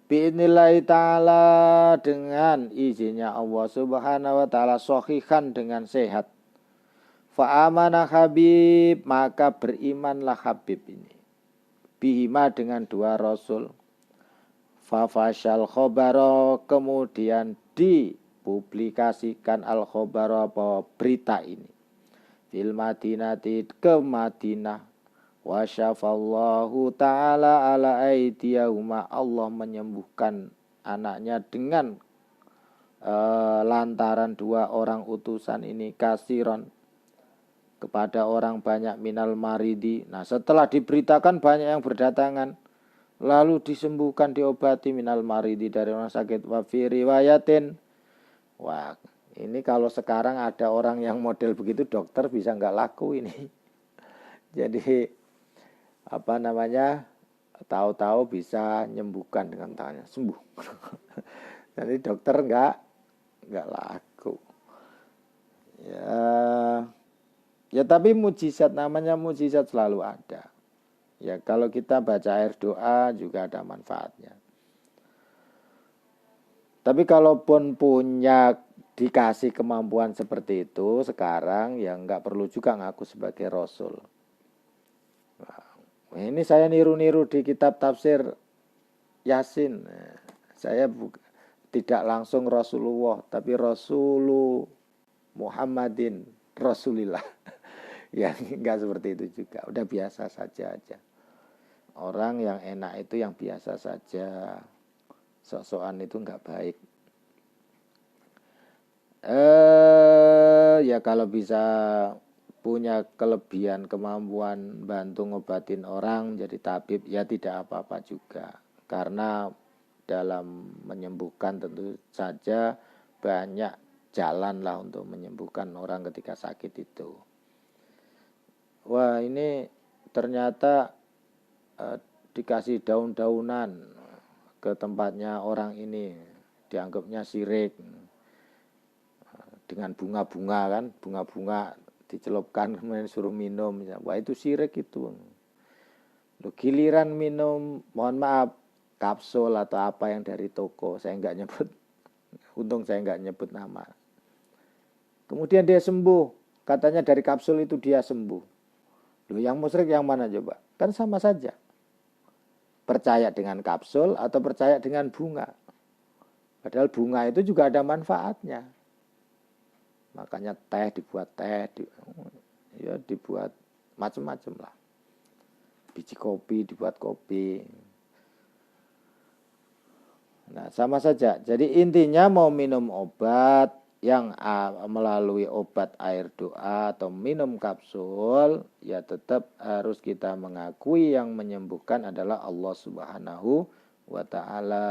Bi'inillahi ta'ala, dengan izinnya Allah subhanahu wa ta'ala, sohihan, dengan sehat. Fa'amana Habib, maka berimanlah Habib ini, bihima, dengan dua rasul. Fafashal khobaro, kemudian dipublikasikan al khobaro, berita ini, fil madinati, ke Madinah. Wa syafallahu ta'ala ala aidiyahuma, Allah menyembuhkan anaknya dengan lantaran dua orang utusan ini, kasiron, kepada orang banyak, minal maridi. Nah, setelah diberitakan banyak yang berdatangan, lalu disembuhkan, diobati, minal maridi, dari orang sakit. Wa fi riwayatin, wah ini kalau sekarang ada orang yang model begitu, dokter bisa nggak laku ini. Jadi tahu-tahu bisa nyembuhkan dengan tangannya, sembuh. Jadi dokter nggak laku. Ya tapi mujizat, namanya mujizat selalu ada. Ya kalau kita baca air doa juga ada manfaatnya. Tapi kalaupun punya, dikasih kemampuan seperti itu sekarang, ya nggak perlu juga ngaku sebagai rasul. Nah, ini saya niru-niru di kitab tafsir Yasin. Saya tidak langsung Rasulullah, tapi Rasulu Muhammadin Rasulillah. Ya enggak seperti itu juga, udah biasa saja aja. Orang yang enak itu yang biasa saja, sok-sokan itu enggak baik. Ya kalau bisa punya kelebihan kemampuan bantu ngobatin orang, jadi tabib, ya tidak apa-apa juga. Karena dalam menyembuhkan tentu saja banyak jalan lah untuk menyembuhkan orang ketika sakit itu. Wah ini ternyata dikasih daun-daunan ke tempatnya orang ini, dianggapnya syirik. Dengan bunga-bunga kan, bunga-bunga dicelupkan kemudian suruh minum. Wah itu syirik itu. Giliran minum, mohon maaf, kapsul atau apa yang dari toko, saya nggak nyebut. Untung saya nggak nyebut nama. Kemudian dia sembuh, katanya dari kapsul itu dia sembuh. Loh, yang musyrik yang mana coba? Kan sama saja. percaya dengan kapsul atau percaya dengan bunga. Padahal bunga itu juga ada manfaatnya. Makanya dibuat ya dibuat macam-macam lah. Biji kopi dibuat kopi. Nah, sama saja. Jadi intinya mau minum obat yang melalui obat air doa atau minum kapsul, ya tetap harus kita mengakui yang menyembuhkan adalah Allah Subhanahu wa ta'ala.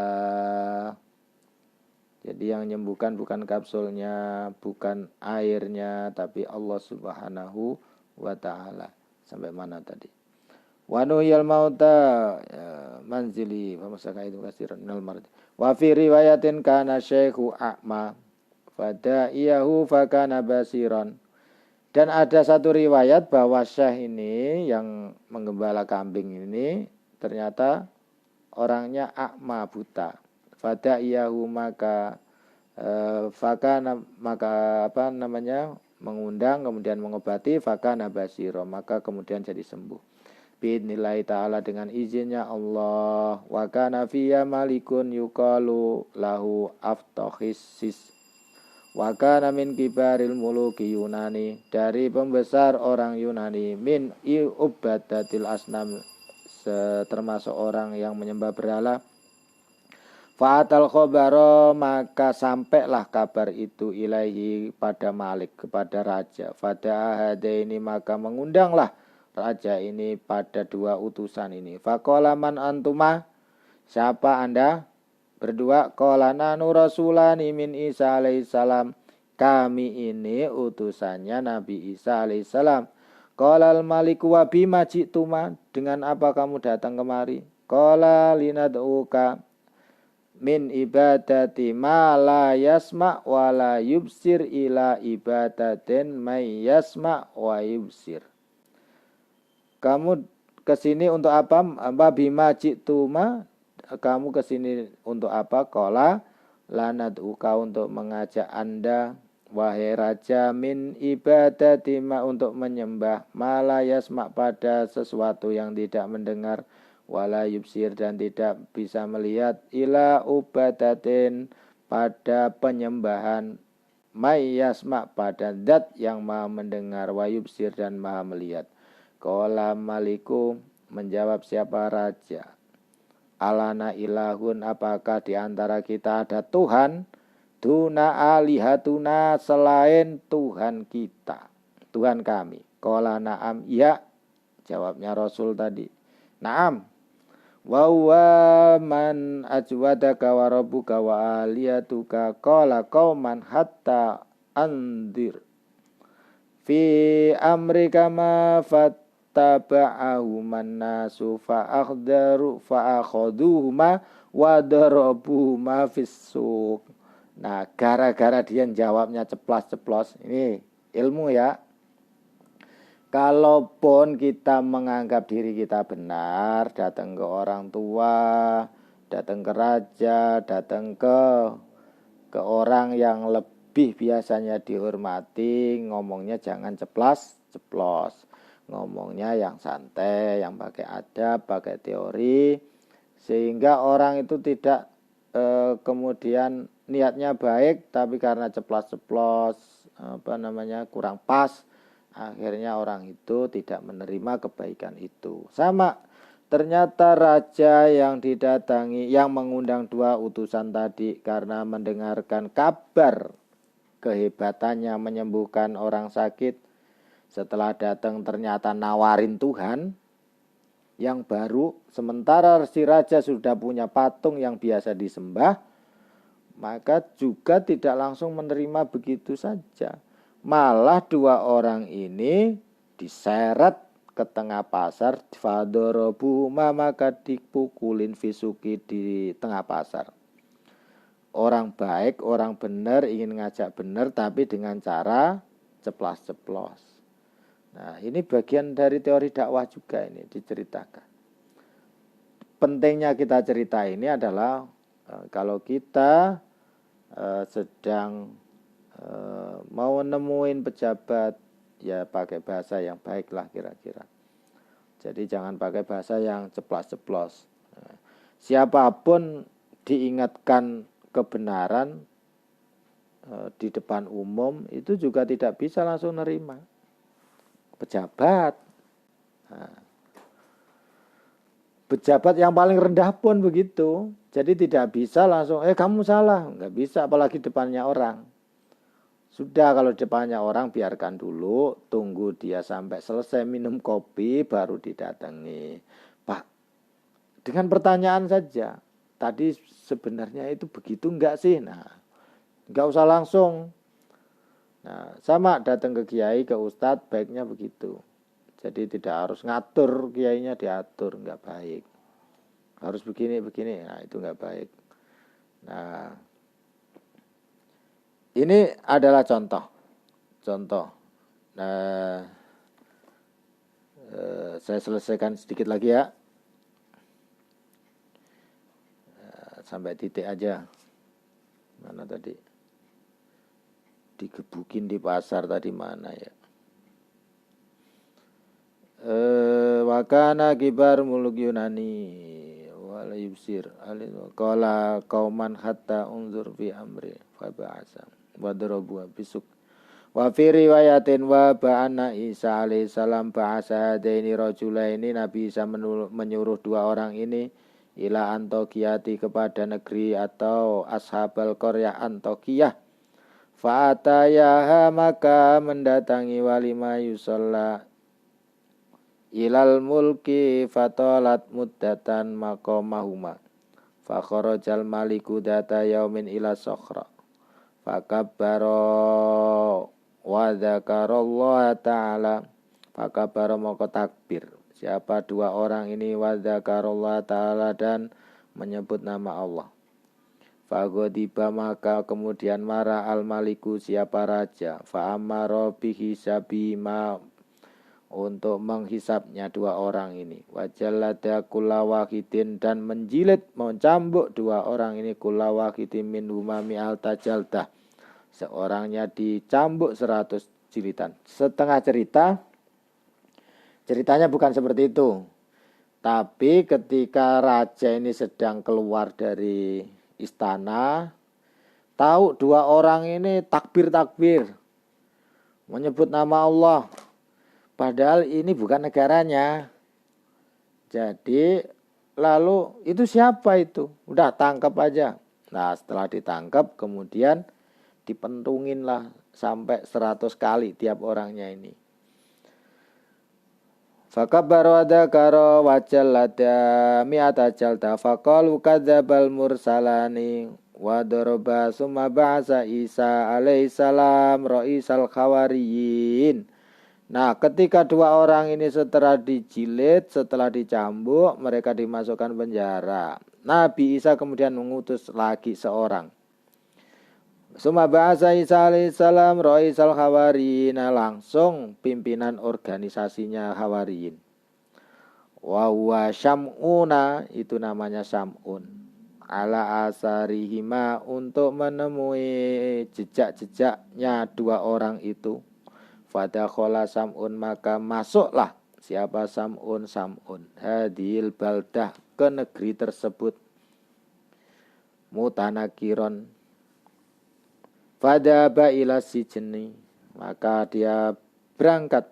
Jadi yang menyembuhkan bukan kapsulnya, bukan airnya, tapi Allah Subhanahu wa ta'ala. Sampai mana tadi? Wa nuhyil mauta manzili wa masaka itu kasiran minal marad. Wa fi riwayatin kana syekhu a'ma fada'iyahu fakana basiran. Dan ada satu riwayat bahwa syekh ini yang menggembala kambing ini ternyata orangnya a'ma, buta. Fada'iyahu maka fakana mengundang kemudian mengobati fakana basira, maka kemudian jadi sembuh. Bi'idnillahi ta'ala dengan izinnya Allah. Wa kana fiyya malikun yuqalu lahu Aftohisis. Wa kana min kibaril muluki Yunani, dari pembesar orang Yunani, min ubadatil asnam, termasuk orang yang menyembah berhala. Fa'atal khobaro, maka sampailah kabar itu ilaihi pada Malik, kepada raja. Fada'a hadaini, maka mengundanglah raja ini pada dua utusan ini. Faqala man antuma, siapa anda berdua? Qala nanu rasulani min Isa alaihissalam, kami ini utusannya Nabi Isa alaihissalam. Qala al maliku wa bima ji'tuma, dengan apa kamu datang kemari? Qala linad'uka min ibadati ma la yasma' wa la yubsir ila ibadatin may yasma' wa yubsir. Kamu kesini untuk apa? Bima ji'tuma, kamu kesini untuk apa? Qala lanad'uka, untuk mengajak anda wahai raja, min ibadati ma, untuk menyembah, ma la yasma', pada sesuatu yang tidak mendengar, wala yubsir, dan tidak bisa melihat, ila ubadatin, pada penyembahan, may yasma', pada zat yang maha mendengar, wa yubsir, dan maha melihat. Qala maliku, menjawab siapa raja, alana ilahun, apakah di antara kita ada Tuhan, duna alihatuna, selain Tuhan kita, Tuhan kami. Qala na'am, ya, jawabnya Rasul tadi. Na'am. Wa huwa man ajwadaka wa rabbuka wa aliyatuka qala qauman hatta andir fi amrika ma fattaba'ahu mannasu fa'akhaduhuma wa darabuhuma fis-suq. Nah, gara-gara dia jawabnya ceplas-ceplos, ini ilmu ya. Kalaupun kita menganggap diri kita benar, datang ke orang tua, datang ke raja, datang ke orang yang lebih biasanya dihormati, ngomongnya jangan ceplas-ceplos, ngomongnya yang santai, yang pakai adab, pakai teori, sehingga orang itu tidak kemudian niatnya baik, tapi karena ceplas-ceplos, kurang pas, akhirnya orang itu tidak menerima kebaikan itu. Sama, ternyata raja yang didatangi, yang mengundang dua utusan tadi, karena mendengarkan kabar kehebatannya menyembuhkan orang sakit, setelah datang ternyata nawarin Tuhan yang baru, sementara si raja sudah punya patung yang biasa disembah, maka juga tidak langsung menerima begitu saja. Malah dua orang ini diseret ke tengah pasar, fadorobu, maka dipukulin fisuki di tengah pasar. Orang baik, orang benar, ingin ngajak benar, tapi dengan cara ceplas-ceplos. Nah, ini bagian dari teori dakwah juga, ini diceritakan. Pentingnya kita cerita ini adalah kalau kita sedang mau nemuin pejabat, ya pakai bahasa yang baik lah kira-kira. Jadi jangan pakai bahasa yang ceplas-ceplos. Siapapun diingatkan kebenaran di depan umum itu juga tidak bisa langsung nerima. Pejabat, pejabat yang paling rendah pun begitu. Jadi tidak bisa langsung, kamu salah, nggak bisa, apalagi depannya orang. Sudah kalau depannya orang biarkan dulu, tunggu dia sampai selesai minum kopi baru didatangi. Pak, dengan pertanyaan saja, tadi sebenarnya itu begitu enggak sih? Nah, enggak usah langsung. Nah, sama datang ke kiai, ke ustadz, baiknya begitu. Jadi tidak harus ngatur, kiainya diatur, enggak baik. Harus begini, nah itu enggak baik. Nah, ini adalah contoh. Nah, saya selesaikan sedikit lagi ya. Sampai titik aja. Mana tadi? Digebukin di pasar tadi mana ya? Wakana kibar muluk Yunani wala yubsir qala qauman hatta unzur fi amri fa ba'asa wa darabu bisuk wa fi riwayatin wa ba'ana Isa alaihi salam ba'asa hadaini rajulaini. Nabi Isa menyuruh dua orang ini ila Antokiyati kepada negeri atau ashabal qaryah Antokiyah. Fa'atayaha maka mendatangi walima yusalla ilal mulki fatolat muddatan maqamahuma fakharajal maliku data yaumin ila sokhra fakabbaro wa dzakarallaha ta'ala fakabbaro maka takbir. Siapa dua orang ini? Wa dzakarallaha ta'ala, dan menyebut nama Allah. Fagodiba maka kemudian marah al maliku siapa raja. Fa'amaro bihisabima untuk menghisapnya dua orang ini. Wajallada kulla wahidin, dan menjilid, mencambuk dua orang ini kulla wahidin min humami al tajaldah. Seorangnya dicambuk 100 jilidan. Setengah ceritanya bukan seperti itu. Tapi ketika raja ini sedang keluar dari istana, tahu dua orang ini takbir menyebut nama Allah, padahal ini bukan negaranya. Jadi lalu itu siapa itu? Udah tangkap aja. Nah, setelah ditangkap kemudian dipentungin lah sampai 100 kali tiap orangnya ini. Fakabaru adakara wajallada mi'ata jalda faqalu kadzabal mursalani wa daraba summa ba'asa Isa alaihi salam ra'isal khawariyin. Nah, ketika dua orang ini setelah dijilid, setelah dicambuk, mereka dimasukkan penjara. Nabi Isa kemudian mengutus lagi seorang. Summa ba'asa Isa alaihi salam ra'isal khawariyin, langsung pimpinan organisasinya Hawariyin. Wa huwa Syam'una, itu namanya Syam'un. Ala asarihima, untuk menemui jejak-jejaknya dua orang itu. Fadakhala Sam'un, maka masuklah siapa Sam'un hadil baldah, ke negeri tersebut. Mutanakiron fadaba ila sijni, maka dia berangkat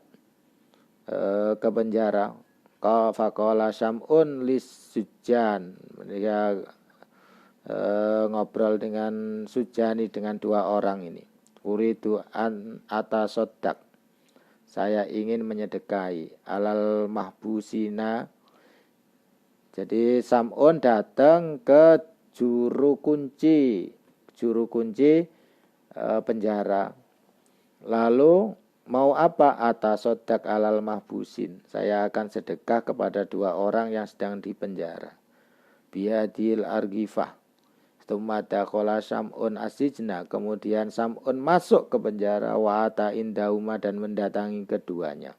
ke penjara. Faqala Sam'un lis-sujjan, dia ngobrol dengan Sujani, dengan dua orang ini. Uridu an atasodak, saya ingin menyedekahi alal mahbusina. Jadi Sam'un datang ke juru kunci penjara. Lalu mau apa? Atasodak alal mahbusin, saya akan sedekah kepada dua orang yang sedang dipenjara. Biadil argifah. Tumada kola Sam'un asijna, kemudian Sam'un masuk ke penjara. Wa ata indahuma, dan mendatangi keduanya.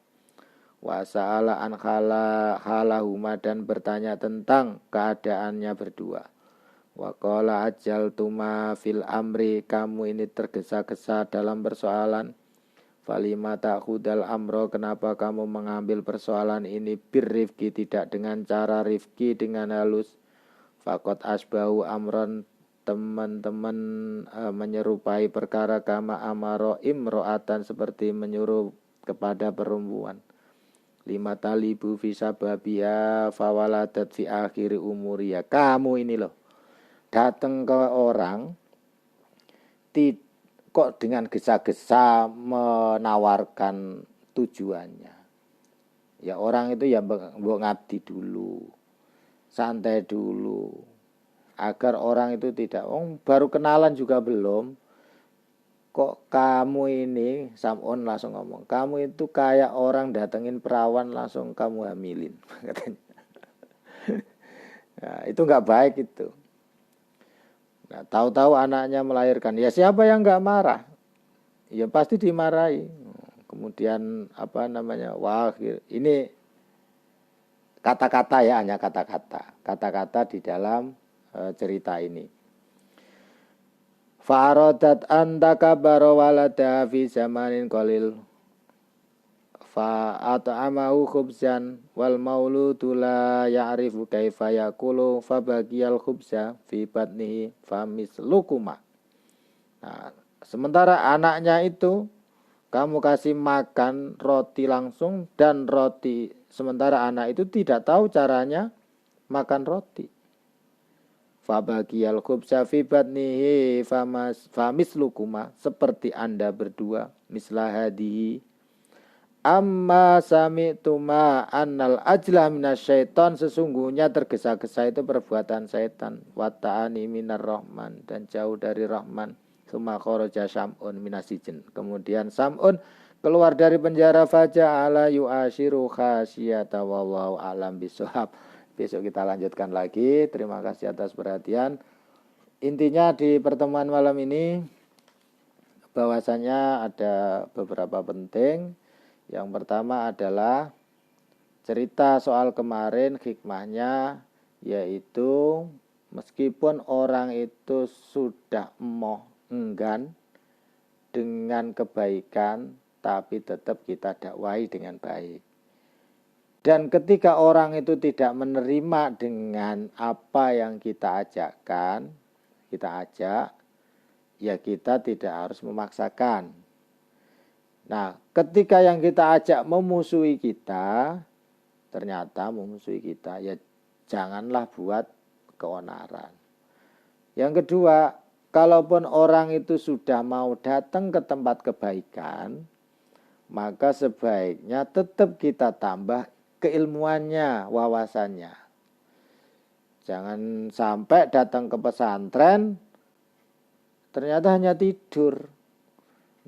Wa sa'ala an halahuma, dan bertanya tentang keadaannya berdua. Wa qala ajaltuma fil amri, kamu ini tergesa-gesa dalam persoalan. Falima ta'khudal amro, kenapa kamu mengambil persoalan ini birrifki, tidak dengan cara rifki, dengan halus. Fakot asbahu amron, teman-teman menyerupai perkara kama amaro imro'atan, seperti menyuruh kepada perempuan. Lima talibu fi sababia fawaladat fi akhiri umuria. Kamu ini loh datang ke orang kok dengan gesa-gesa menawarkan tujuannya. Ya orang itu ya mbok ngabdi dulu, santai dulu, agar orang itu tidak, baru kenalan juga belum, kok kamu ini, Sam'un langsung ngomong, kamu itu kayak orang datengin perawan langsung kamu hamilin, katanya. Nah, itu nggak baik itu. Nah, tahu-tahu anaknya melahirkan, ya siapa yang nggak marah? Ya pasti dimarahi. Kemudian wah ini kata-kata ya, hanya kata-kata di dalam cerita ini. Fa'aradat antakabaro walada fi zamanin qalil fa'at'amahu khubzan wal mauludu la ya'rifu kaifa yakulu fabagiyal khubza fi batnihi famislukuma. Nah, sementara anaknya itu kamu kasih makan roti langsung dan roti, sementara anak itu tidak tahu caranya makan roti. Fabagiyal khubza fi batnihi famislukuma, seperti Anda berdua, mislahadihi. Amma sami'tuma annal ajla minasyaiton, sesungguhnya tergesa-gesa itu perbuatan setan, wa ta'ani minar rahman, dan jauh dari rahman. Summa kharaja Sam'un minasijin, kemudian Sam'un keluar dari penjara, faja'ala yu'ashiru khasyata, wallahu alam bishawab. Besok kita lanjutkan lagi. Terima kasih atas perhatian. Intinya di pertemuan malam ini bahwasanya ada beberapa penting. Yang pertama adalah cerita soal kemarin, hikmahnya yaitu meskipun orang itu sudah enggan dengan kebaikan, tapi tetap kita dakwahi dengan baik. Dan ketika orang itu tidak menerima dengan apa yang kita ajak, ya kita tidak harus memaksakan. Nah, ketika yang kita ajak memusuhi kita, ternyata memusuhi kita, ya janganlah buat keonaran. Yang kedua, kalaupun orang itu sudah mau datang ke tempat kebaikan, maka sebaiknya tetap kita tambah keilmuannya, wawasannya. Jangan sampai datang ke pesantren ternyata hanya tidur.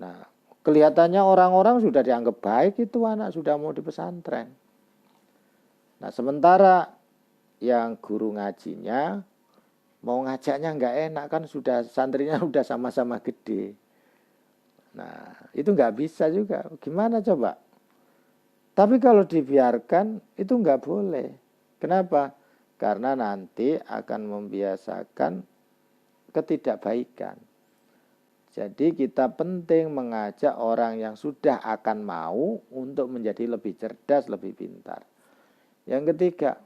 Nah, kelihatannya orang-orang sudah dianggap baik itu anak sudah mau di pesantren. Nah, sementara yang guru ngajinya mau ngajaknya nggak enak, kan sudah santrinya sudah sama-sama gede. Nah, itu nggak bisa juga. Gimana coba? Tapi kalau dibiarkan itu nggak boleh. Kenapa? Karena nanti akan membiasakan ketidakbaikan. Jadi kita penting mengajak orang yang sudah akan mau untuk menjadi lebih cerdas, lebih pintar. Yang ketiga,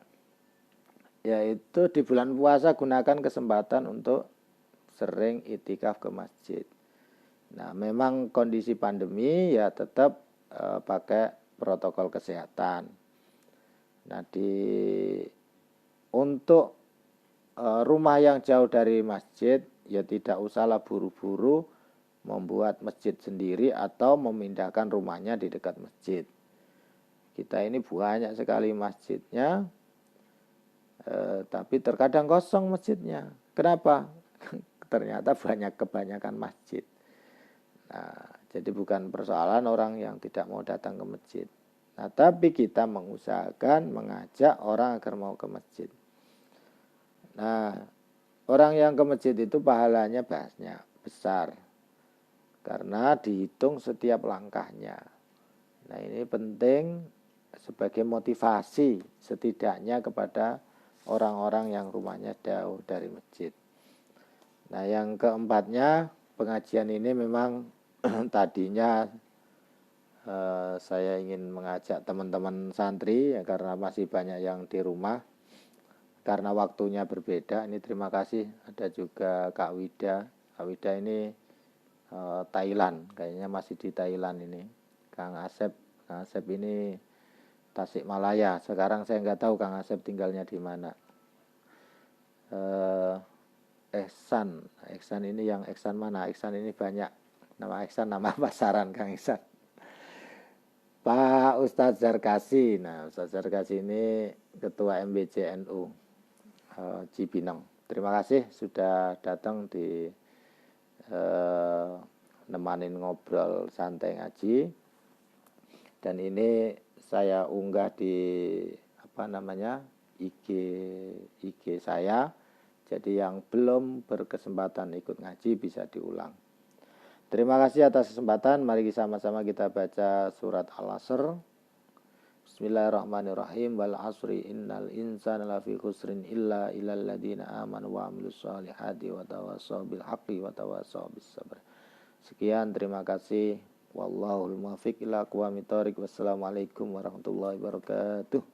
yaitu di bulan puasa gunakan kesempatan untuk sering itikaf ke masjid. Nah, memang kondisi pandemi ya tetap pakai protokol kesehatan. Nah, untuk rumah yang jauh dari masjid, ya tidak usahlah buru-buru membuat masjid sendiri atau memindahkan rumahnya di dekat masjid. Kita ini banyak sekali masjidnya, tapi terkadang kosong masjidnya. Kenapa? Ternyata kebanyakan masjid. Nah, jadi bukan persoalan orang yang tidak mau datang ke masjid. Nah, tapi kita mengusahakan mengajak orang agar mau ke masjid. Nah, orang yang ke masjid itu pahalanya besar. Karena dihitung setiap langkahnya. Nah, ini penting sebagai motivasi setidaknya kepada orang-orang yang rumahnya jauh dari masjid. Nah, yang keempatnya, pengajian ini memang tadinya saya ingin mengajak teman-teman santri ya, karena masih banyak yang di rumah. karena waktunya berbeda. Ini terima kasih. Ada juga Kak Wida. Kak Wida ini Thailand, kayaknya masih di Thailand ini. Kang Asep ini Tasikmalaya. Sekarang saya nggak tahu Kang Asep tinggalnya di mana. Ehsan ini yang Ehsan mana? Ehsan ini banyak. Nama Ehsan nama pasaran Kang Ehsan. Pak Ustadz Zarkasi. Nah, Ustadz Zarkasi ini Ketua MBCNU Cibinong. Terima kasih sudah datang di nemanin ngobrol santai ngaji. Dan ini saya unggah di IG saya. Jadi yang belum berkesempatan ikut ngaji bisa diulang. Terima kasih atas kesempatan. Mari sama-sama kita baca surat Al-Asr. Bismillahirrahmanirrahim. Wal asri innal insana lafi khusrin illa ilal ladina amanu wa amilus solihati wa tawassaw bil haqqi wa tawassaw bis sabr. Sekian, terima kasih. Wallahul muwaffiq ila aqwamit thoriq. Wassalamualaikum warahmatullahi wabarakatuh.